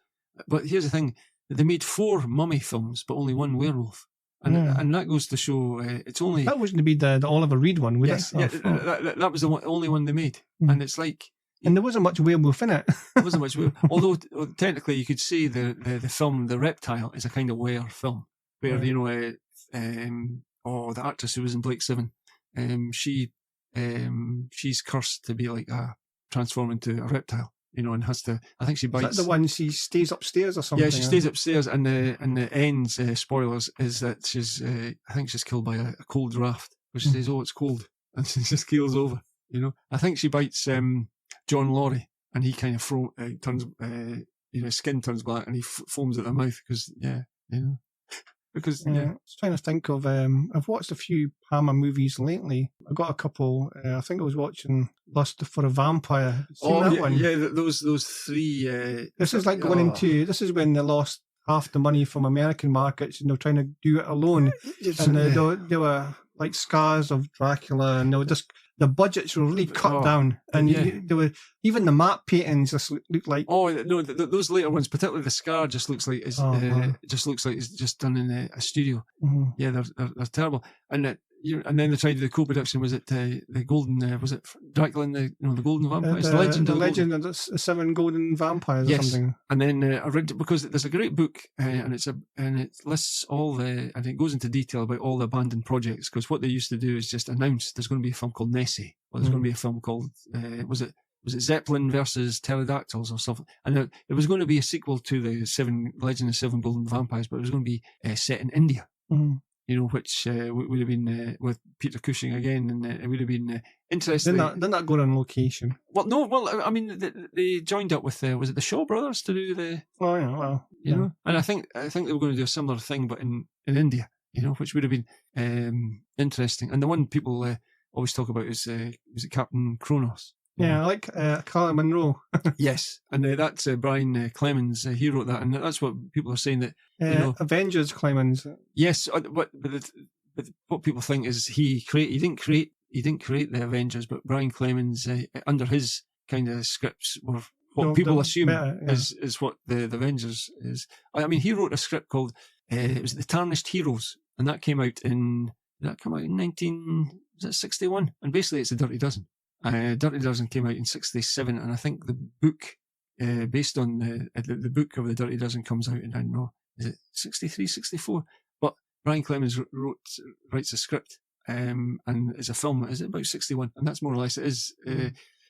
But here's the thing: they made 4 mummy films, but only 1 werewolf. And that goes to show it's only... That wasn't to be the Oliver Reed one, would it? Yeah, that was the only one they made. And it's like... And there wasn't much werewolf in it. There wasn't much werewolf. Although, technically, you could say the film, The Reptile, is a kind of were film. Where, the actress who was in Blake 7, she's cursed to be like transform into a reptile. And has to. I think she bites. Is that the one she stays upstairs or something? Yeah, she stays upstairs, and the ends spoilers is that she's. I think she's killed by a cold draft, which says, "Oh, it's cold," and she just keels over. I think she bites John Laurie, and he kind of turns. His skin turns black, and he foams at the mouth because Because I was trying to think of. I've watched a few Hammer movies lately. I got a couple. I think I was watching Lust for a Vampire. Seen that one? Yeah, those 3. This is like going into. This is when they lost half the money from American markets, and they're trying to do it alone. And they were like scars of Dracula, and they were just. The budgets were really cut down, and they were even the map paintings just looked like. Oh no, those later ones, particularly the scar, just looks like it's just looks like it's just done in a studio. Mm-hmm. Yeah, they're terrible. And then they tried the co-production. Was it the Golden? Was it Dracula and the Golden Vampires? The Legend of the 7 Golden Vampires or something. And then I read it because there's a great book, and it lists all and it goes into detail about all the abandoned projects. Because what they used to do is just announce there's going to be a film called Nessie, or there's going to be a film called was it Zeppelin versus Pterodactyls or something? And it was going to be a sequel to the Legend of 7 Golden Vampires, but it was going to be set in India. Mm-hmm. Which would have been with Peter Cushing again, and it would have been interesting. Didn't that go on location? Well, no. Well, I mean, they joined up with was it the Shaw Brothers to do the? Oh yeah, well, And I think they were going to do a similar thing, but in India, which would have been interesting. And the one people always talk about is was it Captain Kronos? Yeah, I like Carla Monroe. Yes, and that's Brian Clemens. He wrote that, and that's what people are saying that Avengers Clemens. Yes, but what people think is he didn't create the Avengers, but Brian Clemens under his kind of scripts were what people assume is what the Avengers is. I mean, he wrote a script called it was The Tarnished Heroes, and that came out in 1961, and basically it's a Dirty Dozen. Dirty Dozen came out in 1967, and I think the book, based on the book of the Dirty Dozen, comes out in, I don't know, is it 63, 64? But Brian Clemens writes a script, and it's a film. Is it about 61? And that's more or less it is.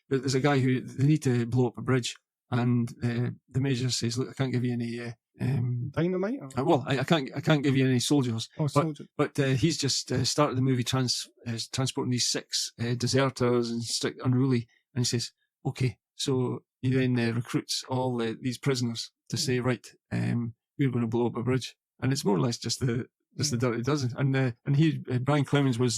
There's a guy who they need to blow up a bridge, and the major says, "Look, I can't give you any." Dynamite? Well, I can't give you any soldiers. Oh, soldiers. But he's just started the movie transporting these 6 deserters and strict unruly, and he says, "Okay." So he then recruits all these prisoners to say, "Right, we're going to blow up a bridge," and it's more or less just the Dirty Dozen. And Brian Clemens was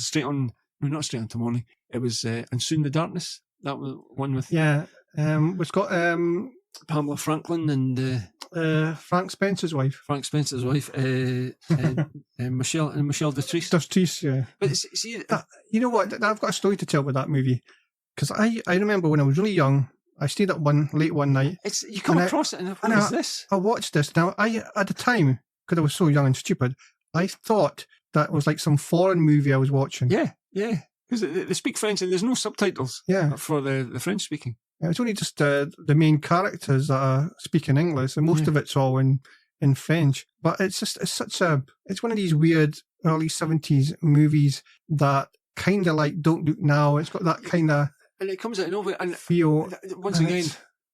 not straight on to morning. It was And Soon the Darkness. That was one with it's got Pamela Franklin and Frank Spencer's wife. Michelle Detrice. Detrice, yeah. But see, you know what? I've got a story to tell with that movie, because I remember when I was really young, I stayed up late one night. You come across it, and what is this? I watched this. Now, at the time, because I was so young and stupid, I thought that was like some foreign movie I was watching. Yeah. Because they speak French and there's no subtitles for the French speaking. It's only just the main characters that are speaking English, and most of it's all in French. But it's one of these weird early 70s movies that kind of like Don't Look Now. It's got that kind of... And it comes out of nowhere. And feel. Once again,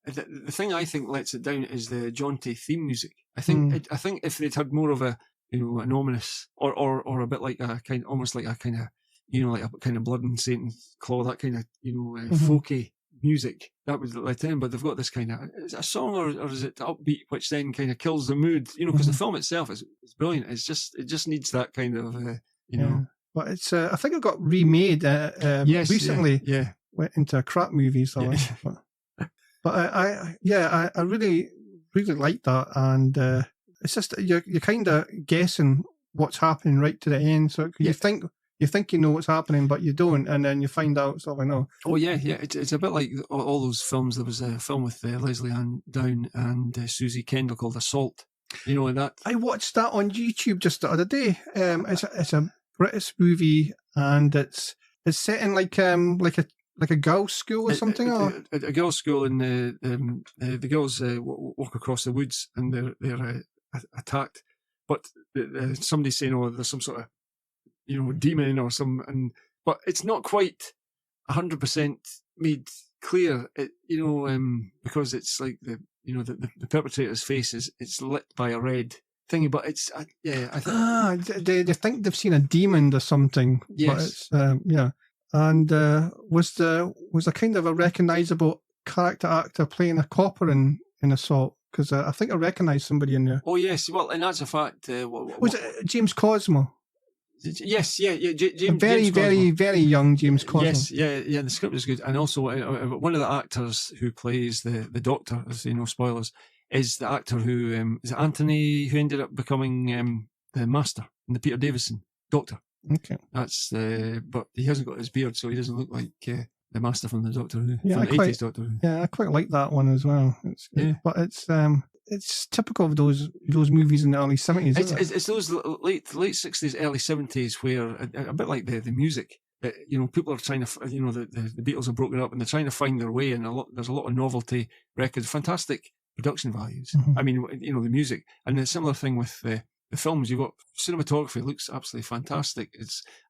the thing I think lets it down is the jaunty theme music. I think if they'd had more of a, an ominous or a bit like a kind, almost like a kind of, like a kind of Blood and Satan's Claw, that kind of, folky music. That was the Lieutenant, but they've got this kind of, is it a song or is it upbeat, which then kind of kills the mood, because the film itself is brilliant. It just needs that kind of, know. But it's, I think it got remade recently. Yeah. Went into a crap movie, so. But I really, really like that. And it's just, you're kind of guessing what's happening right to the end. So you think you know what's happening, but you don't, and then you find out. So I know. Oh yeah. It's a bit like all those films. There was a film with Leslie Ann Down and Susie Kendall called Assault. And that. I watched that on YouTube just the other day. It's a British movie, and it's set in like a girls' school or something. A girls' school, and the girls walk across the woods, and they're attacked. But somebody's saying, "Oh, there's some sort of demon or some," but it's not quite 100% made clear. Because it's like the perpetrator's face it's lit by a red thing, but it's I think they think they've seen a demon or something. Yes, but it's, and was a kind of a recognisable character actor playing a copper in Assault? Because I think I recognised somebody in there. Oh yes, well, and that's a fact. Was it James Cosmo? Yes, James. Very, James very, Cosmo. very young James Cosmo. Yes, yeah. The script is good, and also one of the actors who plays the Doctor, as spoilers, is the actor who is it Anthony, who ended up becoming the Master in the Peter Davison Doctor. Okay, that's but he hasn't got his beard, so he doesn't look like the Master from the Doctor Who, from the 80s Doctor Who. Yeah, I quite like that one as well. But it's typical of those movies in the early 70s. It's those late 60s, early 70s where a bit like the music. People are trying to, the Beatles are broken up and they're trying to find their way, and there's a lot of novelty records, fantastic production values. Mm-hmm. I mean, the music, and a similar thing with the films. You've got cinematography, looks absolutely fantastic.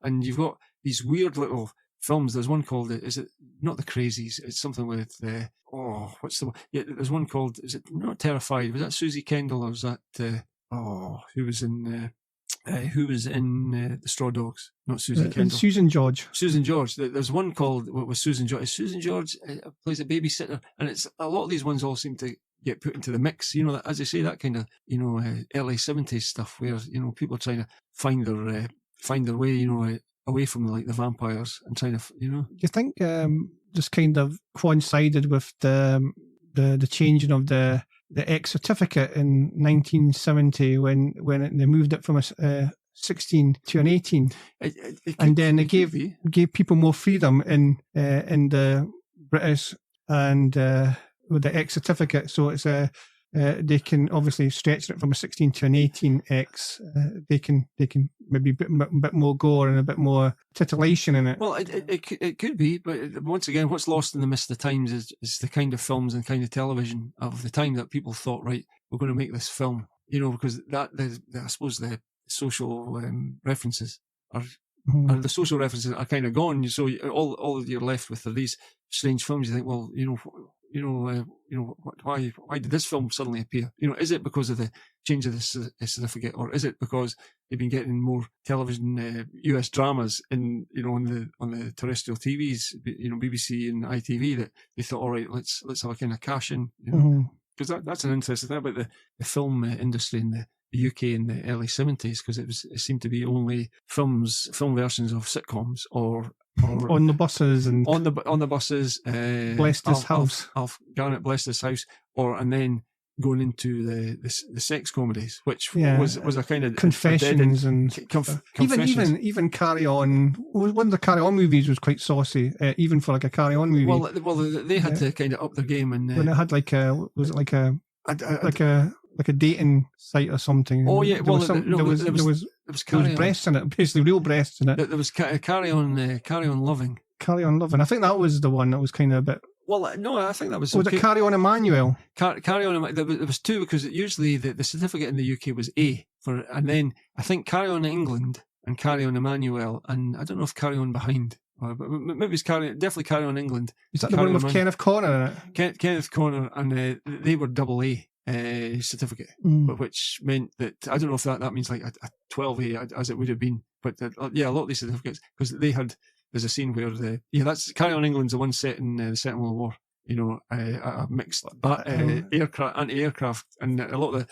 And you've got these weird little films. There's one called, is it not The Crazies? It's something with, what's the one? Yeah, there's one called, is it not Terrified? Was that Susie Kendall, or was that, who was in The Straw Dogs? Not Susie Kendall. Susan George. Susan George. There's one called, what was Susan George? Susan George plays a babysitter, and it's a lot of these ones all seem to get put into the mix, as I say, that kind of, early 70s stuff where, people are trying to find their way, away from like the vampires and trying to, Do you think just kind of coincided with the changing of the X certificate in 1970 when they moved it from a 16 to an 18, and then they gave people more freedom in the British and with the X certificate, so it's they can obviously stretch it from a 16 to an 18X. They can maybe a bit more gore and a bit more titillation in it. Well, it could be, but once again, what's lost in the mist of times is the kind of films and kind of television of the time that people thought, right, we're going to make this film, because I suppose the social references are. Mm-hmm. And the social references are kind of gone, so all you're left with are these strange films. You think, well, why did this film suddenly appear? Is it because of the change of the certificate, or is it because they've been getting more television US dramas on the terrestrial TVs, BBC and ITV, that they thought, all right, let's have a kind of cash in, because that's an interesting thing about the film industry in the UK in the early 70s, because it seemed to be only film versions of sitcoms or on the buses and on the buses. Blessed His House. Alf Garnett, Blessed His House, and then going into the sex comedies, which was a kind of confessions and confessions. Even Carry On. One of the Carry On movies was quite saucy, even for like a Carry On movie. Well, they had to kind of up their game, and when it had like a dating site or something. Oh yeah, there was breasts in it, basically real breasts in it. There was Carry On Loving. Carry On Loving. I think that was the one that was kind of a bit. Well, no, I think that was. Was it Carry On Emmanuel? Carry On. There was two, because usually the certificate in the UK was A and then I think Carry On England and Carry On Emmanuel, and I don't know if Carry On Behind. But maybe it's definitely Carry On England. Is that the one with Kenneth Connor in it? Kenneth Connor, and they were double A. Certificate, but which meant that I don't know if that means like a 12A as it would have been, but a lot of these certificates, because they had Mm. a scene where that's Carry On England's the one set in the Second World War. A mixed anti-aircraft, and a lot of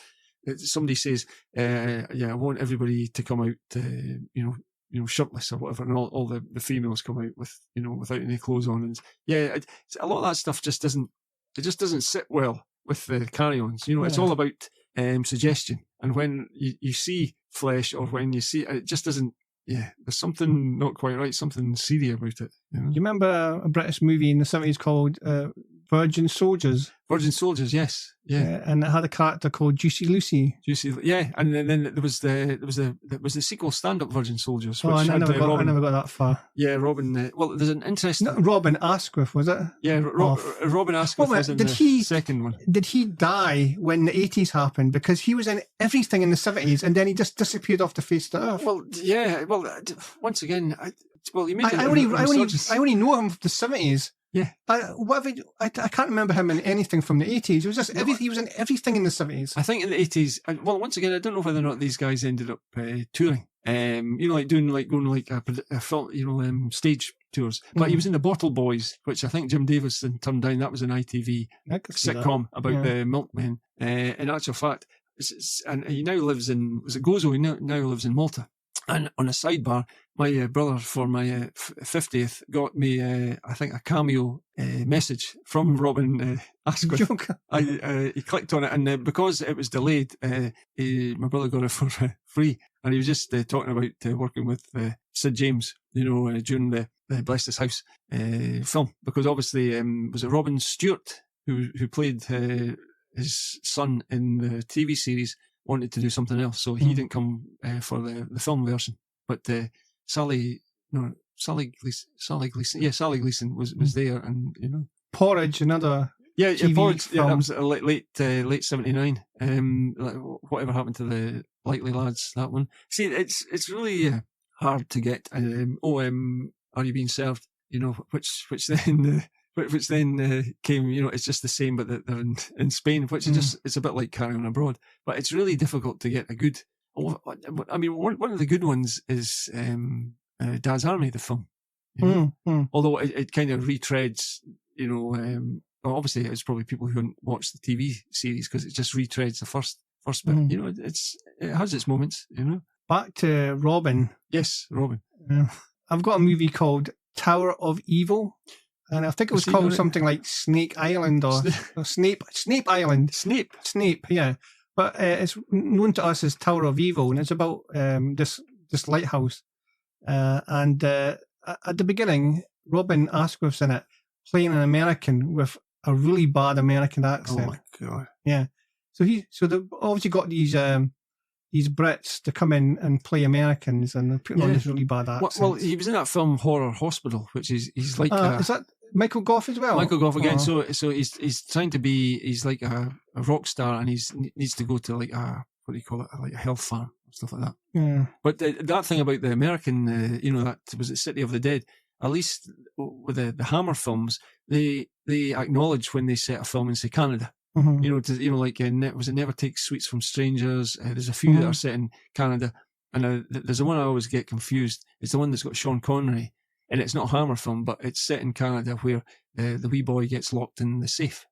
somebody says, I want everybody to come out, shirtless or whatever, and all the females come out with, without any clothes on, and a lot of that stuff just doesn't sit well with the carry-ons. It's all about suggestion, and when you see flesh, or when you see it, just doesn't. Yeah, there's something not quite right, something seedy about it. Do you remember a British movie in the 70s called Virgin Soldiers? Virgin Soldiers, yes, yeah. And it had a character called Juicy Lucy. Yeah, and then there was the sequel, Stand Up Virgin Soldiers. I never got that far. Yeah, Robin. There's an interesting. No, Robin Asquith, was it? Yeah, Robin Asquith was in the second one. Did he die when the 80s happened? Because he was in everything in the 70s, and then he just disappeared off the face of the earth. Well, yeah. Well, once again, you made I only know him from the 70s. Yeah. I can't remember him in anything from the 80s. It was just he was in everything in the 70s. I think in the 80s, once again, I don't know whether or not these guys ended up touring. Going a film, stage tours. But he was in the Bottle Boys, which I think Jim Davison turned down. That was an ITV sitcom about the milkmen. In actual fact, and he now lives in, was it Gozo? He now lives in Malta. And on a sidebar, my brother for my 50th got me, I think, a cameo message from Robin Asquith. He clicked on it, and because it was delayed, my brother got it for free. And he was just talking about working with Sid James, during the Bless This House film. Because obviously, was it Robin Stewart who played his son in the TV series, wanted to do something else, so he didn't come for the film version. But Sally Gleason was there, and Porridge, another TV Porridge. film. Yeah, that was late 79. Whatever happened to the Likely Lads? That one. See, it's really hard to get. Are You Being Served? Which then came, it's just the same, but they're in Spain, which is just, it's a bit like Carry On Abroad. But it's really difficult to get a good, I mean, one of the good ones is Dad's Army, the film. Although it kind of retreads, obviously it's probably people who haven't watched the TV series, because it just retreads the first bit. It has its moments, Back to Robin. Yes, Robin. I've got a movie called Tower of Evil. And I think it was called something like Snake Island or Snape Island. Snape, yeah. But it's known to us as Tower of Evil, and it's about this lighthouse. And at the beginning, Robin Asquith's in it, playing an American with a really bad American accent. Oh my God! Yeah. So they've obviously got these Brits to come in and play Americans, and they're putting on this really bad accent. Well, he was in that film Horror Hospital, which he's like. Is that Michael Gough as well? Michael Gough again. So he's trying to be. He's like a rock star, and he needs to go to like what do you call it? Like a health farm, stuff like that. Yeah. But that thing about the American, that was it, City of the Dead. At least with the Hammer films, they acknowledge when they set a film in, say, Canada. Mm-hmm. Was it Never Take Sweets from Strangers? There's a few that are set in Canada, and there's the one I always get confused. It's the one that's got Sean Connery. And it's not a Hammer film, but it's set in Canada, where the wee boy gets locked in the safe.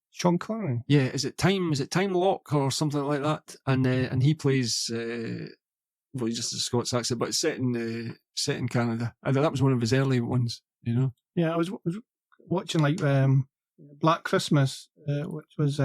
Sean Connery? Yeah, is it Time Lock or something like that? And he plays he's just a Scots accent, but it's set in Canada. And that was one of his early ones, Yeah, I was watching like Black Christmas, which was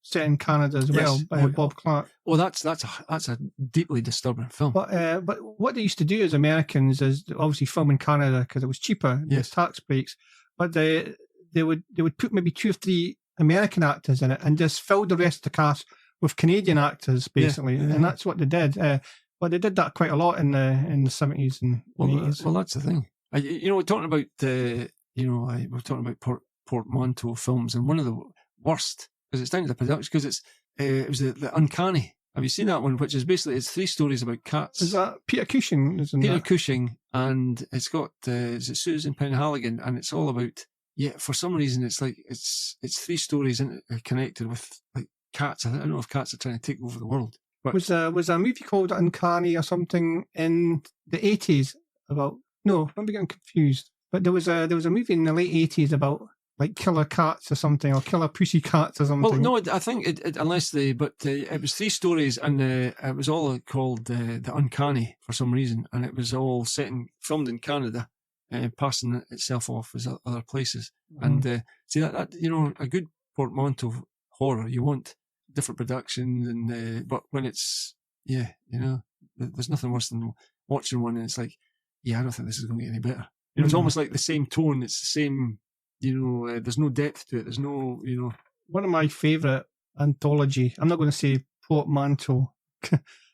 set in Canada as well, by Bob Clark. Well, that's a deeply disturbing film. But what they used to do as Americans is obviously film in Canada because it was cheaper, there's tax breaks. But they would put maybe 2 or 3 American actors in it and just fill the rest of the cast with Canadian actors, basically, and that's what they did. But they did that quite a lot in the 70s and 80s. Well, that's the thing. We're talking about we're talking about portmanteau films, and one of the worst. Because it's down to the production, because it was the Uncanny. Have you seen that one? Which is basically, it's 3 stories about cats. Is that Peter Cushing? Cushing, and it's got is it Susan Penhaligon, and it's all about for some reason it's like it's 3 stories connected with like cats. I don't know if cats are trying to take over the world. But was a movie called Uncanny or something in the 80s about No, I'm getting confused. But there was a movie in the late 80s about like killer cats or something, or killer pussy cats or something. Well, no, I think it was 3 stories, and it was all called The Uncanny for some reason, and it was all filmed in Canada, passing itself off as other places. And see that a good portmanteau horror, you want different productions, and but when it's there's nothing worse than watching one and it's like, I don't think this is going to get any better. It's almost like the same tone. It's the same. There's no depth to it. There's no. One of my favourite anthology. I'm not going to say portmanteau.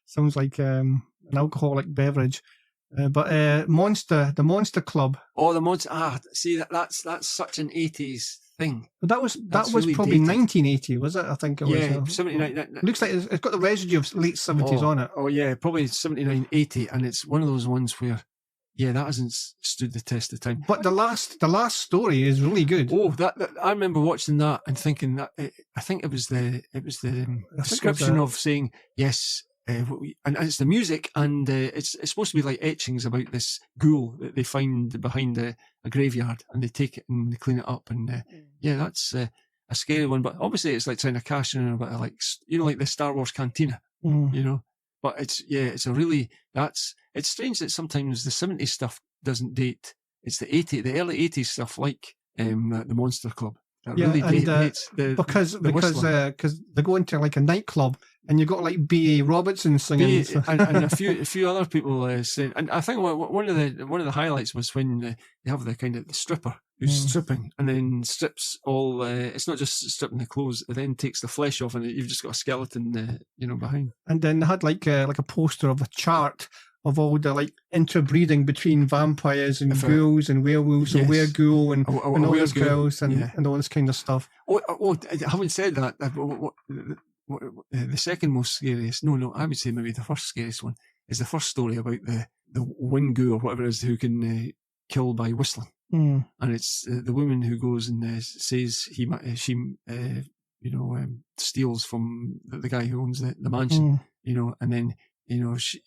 Sounds like an alcoholic beverage. But the Monster Club. Oh, the Monster. See that's such an 80s thing. But that was really probably dated. 1980, was it? I think it was. Yeah, 79. It looks like it's got the residue of late 70s on it. Oh yeah, probably 79, 80, and it's one of those ones where, that hasn't stood the test of time. But the last story is really good. Oh, that I remember watching that and thinking that I think it was the description of saying yes. And it's the music, and it's supposed to be like etchings about this ghoul that they find behind a graveyard, and they take it and they clean it up, and that's a scary one. But obviously, it's like trying to cash in a bit of like the Star Wars Cantina, But it's it's strange that sometimes the 70s stuff doesn't date. It's the early 80s stuff like the Monster Club. Because they go into like a nightclub and you've got like B.A. Robertson singing, and a few other people saying. And I think one of the highlights was when they have the kind of the stripper who's stripping and then strips all. It's not just stripping the clothes; it then takes the flesh off, and you've just got a skeleton, behind. And then they had like a poster of a chart of all the like interbreeding between vampires and ghouls and werewolves and wereghoul and all those girls and all this kind of stuff. Oh, having said that, the second most scariest, no, I would say maybe the first scariest one is the first story about the wind ghoul or whatever it is who can kill by whistling. And it's the woman who goes and says she steals from the guy who owns the mansion, and then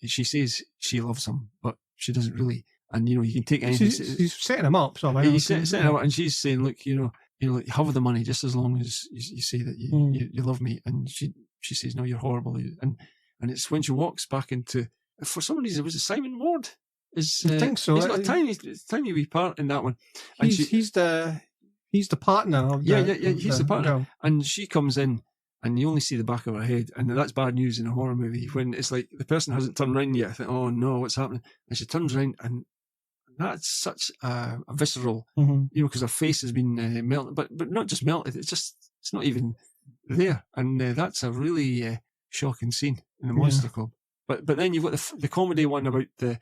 she says she loves him, but she doesn't really. And you can take anything. She's setting him up, so he's setting him up, and she's saying, "Look, have the money just as long as you say that you love me." And she says, "No, you're horrible." And it's when she walks back into, for some reason, was it Simon Ward? I think so. He's got a tiny wee part in that one. And he's the partner of the he's the partner. Girl. And she comes in. And you only see the back of her head, and that's bad news in a horror movie when it's like the person hasn't turned around yet. I think, oh no, what's happening? And she turns around, and that's such a visceral, because her face has been melted, but not just melted. It's not even there, and that's a really shocking scene in the Monster Club. But then you've got the comedy one about the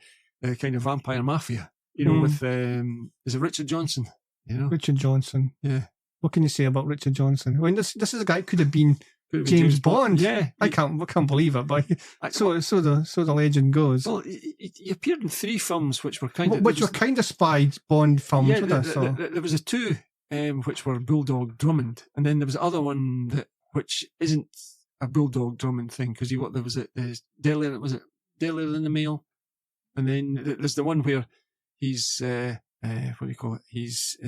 kind of vampire mafia, with is it Richard Johnson? Richard Johnson. Yeah. What can you say about Richard Johnson? I mean, this is a guy who could have been James Bond. Yeah, I can't believe it, but so the legend goes. Well, he appeared in 3 films which were kind of spy Bond films. Yeah, there was 2 which were Bulldog Drummond, and then there was the other one which isn't a Bulldog Drummond thing because there was Deadlier in the Mail, and then there's the one where he's what do you call it? He's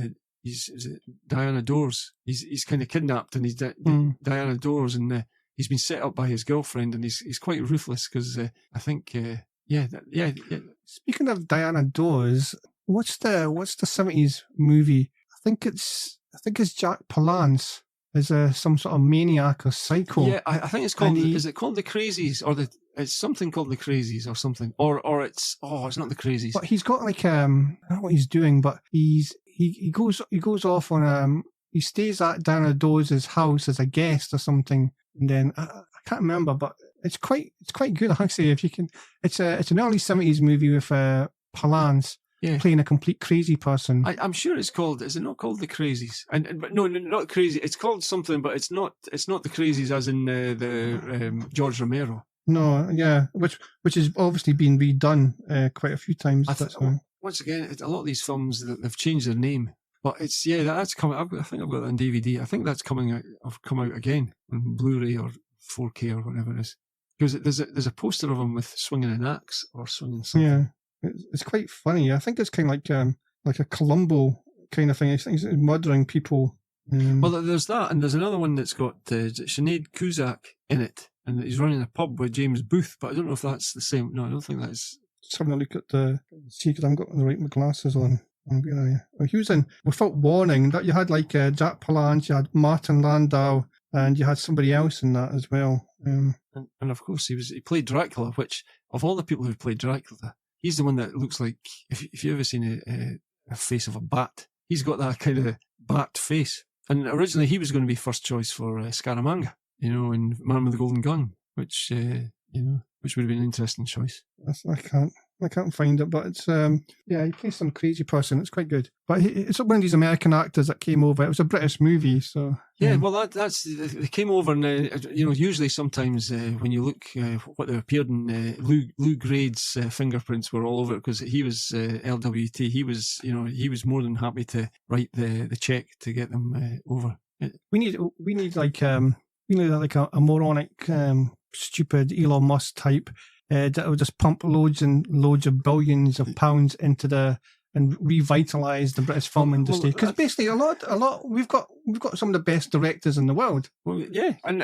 is it Diana Dors? He's kind of kidnapped, and he's Diana Dors, and he's been set up by his girlfriend, and he's quite ruthless because I think Speaking of Diana Dors, what's the 70s movie? I think it's Jacques Palance as some sort of maniac or psycho. Yeah, I think it's called. Is it called The Crazies or It's something called The Crazies or something, or it's not The Crazies. But he's got like I don't know what he's doing, but he goes off on he stays at Diana Dors' house as a guest or something, and then I can't remember, but it's quite good actually. If you can, it's an early 70s movie with Palance playing a complete crazy person. I'm sure it's called. Is it not called The Crazies? But no, not crazy. It's called something, but it's not The Crazies as in the George Romero. No, yeah, which has obviously been redone quite a few times. Once again, a lot of these films they've changed their name, but it's that's coming. I think I've got that on DVD. I think that's come out again on Blu-ray or 4K or whatever it is. Because there's a poster of him with swinging an axe or swinging something. Yeah, It's quite funny. I think it's kind of like a Columbo kind of thing. I think he's murdering people. Well, there's that, and there's another one that's got Sinead Cusack in it, and he's running a pub with James Booth, but I don't know if that's the same. No, I don't think that is. Just having a look at see, because I haven't got the right glasses on. He was in Without Warning. That you had like Jack Palance, you had Martin Landau, and you had somebody else in that as well. And of course, he played Dracula, which of all the people who've played Dracula, he's the one that looks like, if you've ever seen a face of a bat, he's got that kind of bat face. And originally he was going to be first choice for Scaramanga, in Man with the Golden Gun, which would have been an interesting choice. I can't find it, but it's he plays some crazy person. It's quite good. But it's one of these American actors that came over. It was a British movie, so yeah. Well, they came over, and usually sometimes when you look what they appeared in, Lou Grade's fingerprints were all over it because he was LWT. He was more than happy to write the check to get them over. We need like a moronic, stupid Elon Musk type. That will just pump loads and loads of billions of pounds into and revitalise the British film industry, because basically a lot we've got some of the best directors in the world. Well, yeah, and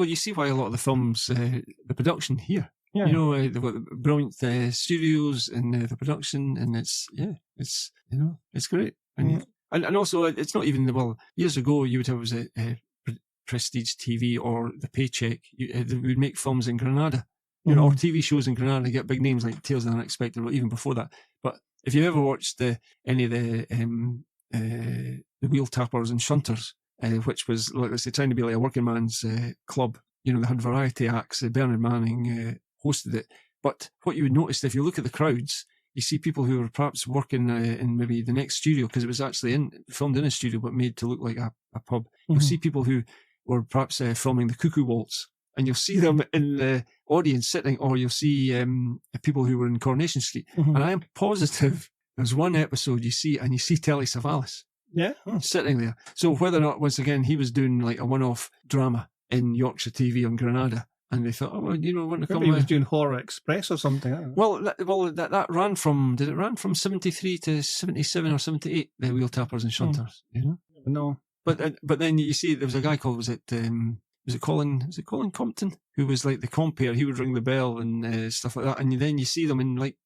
you see why a lot of the films, the production here, they've got brilliant studios and the production, and it's great, and also it's not even years ago you would have a Prestige TV or the Paycheck. They would make films in Granada. Or TV shows in Granada get big names like Tales of the Unexpected, or even before that. But if you ever watched any of the Wheel Tappers and Shunters, which was, like I say, trying to be like a working man's club, they had variety acts. Bernard Manning hosted it. But what you would notice, if you look at the crowds, you see people who were perhaps working in maybe the next studio, because it was actually filmed in a studio but made to look like a pub. You'll see people who were perhaps filming the Cuckoo Waltz, and you'll see them in the audience sitting, or you'll see people who were in Coronation Street. And I am positive there's one episode you see Telly Savalas sitting there. So whether or not, once again, he was doing like a one-off drama in Yorkshire TV on Granada, and they thought, want to come. Maybe he was doing Horror Express or something. I don't know. That ran from, did it run from 73 to 77 or 78? The Wheel Tappers and Shunters, No. But then you see there was a guy called, was it Colin Compton, who was like the compere? He would ring the bell and stuff like that. And then you see them in like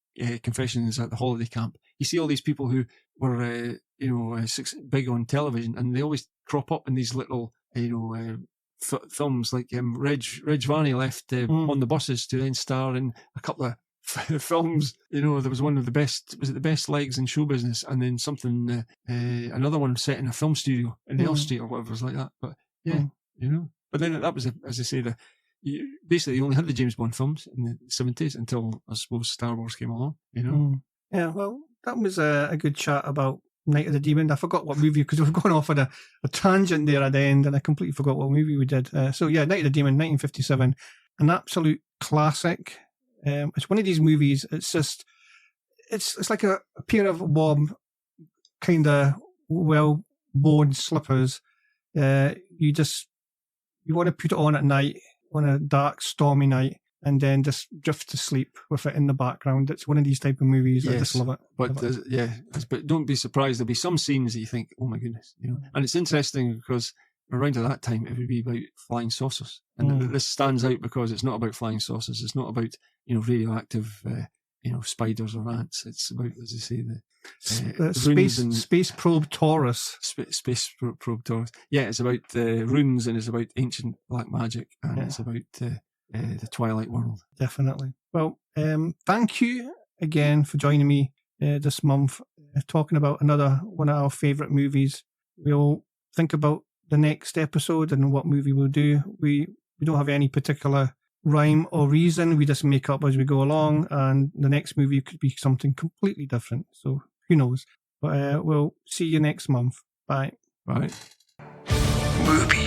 Confessions at the Holiday Camp. You see all these people who were big on television, and they always crop up in these little films. Like Reg Varney left On the Buses to then star in a couple of films. There was one of the best, was it the best legs in show business, and then something another one set in a film studio in the L Street or whatever was like that. But but then that was, as I say, basically you only had the James Bond films in the 70s until, I suppose, Star Wars came along, Yeah, well, that was a good chat about Night of the Demon. I forgot what movie, because we've gone off on a tangent there at the end, and I completely forgot what movie we did. Night of the Demon, 1957, an absolute classic. It's one of these movies, it's just, it's like a pair of warm, kind of well-worn slippers. You want to put it on at night, on a dark, stormy night, and then just drift to sleep with it in the background. It's one of these type of movies. Yes, I just love it. But don't be surprised. There'll be some scenes that you think, oh my goodness, And it's interesting because around at that time it would be about flying saucers, and this stands out because it's not about flying saucers. It's not about radioactive spiders or ants. It's about, as I say, space probe Taurus. Space probe Taurus. Yeah, it's about runes, and it's about ancient black magic, and it's about the Twilight world. Definitely. Well, thank you again for joining me this month, talking about another one of our favourite movies. We'll think about the next episode and what movie we'll do. We don't have any particular rhyme or reason. We just make up as we go along, and the next movie could be something completely different. So who knows? But we'll see you next month. Bye. Bye. Movie.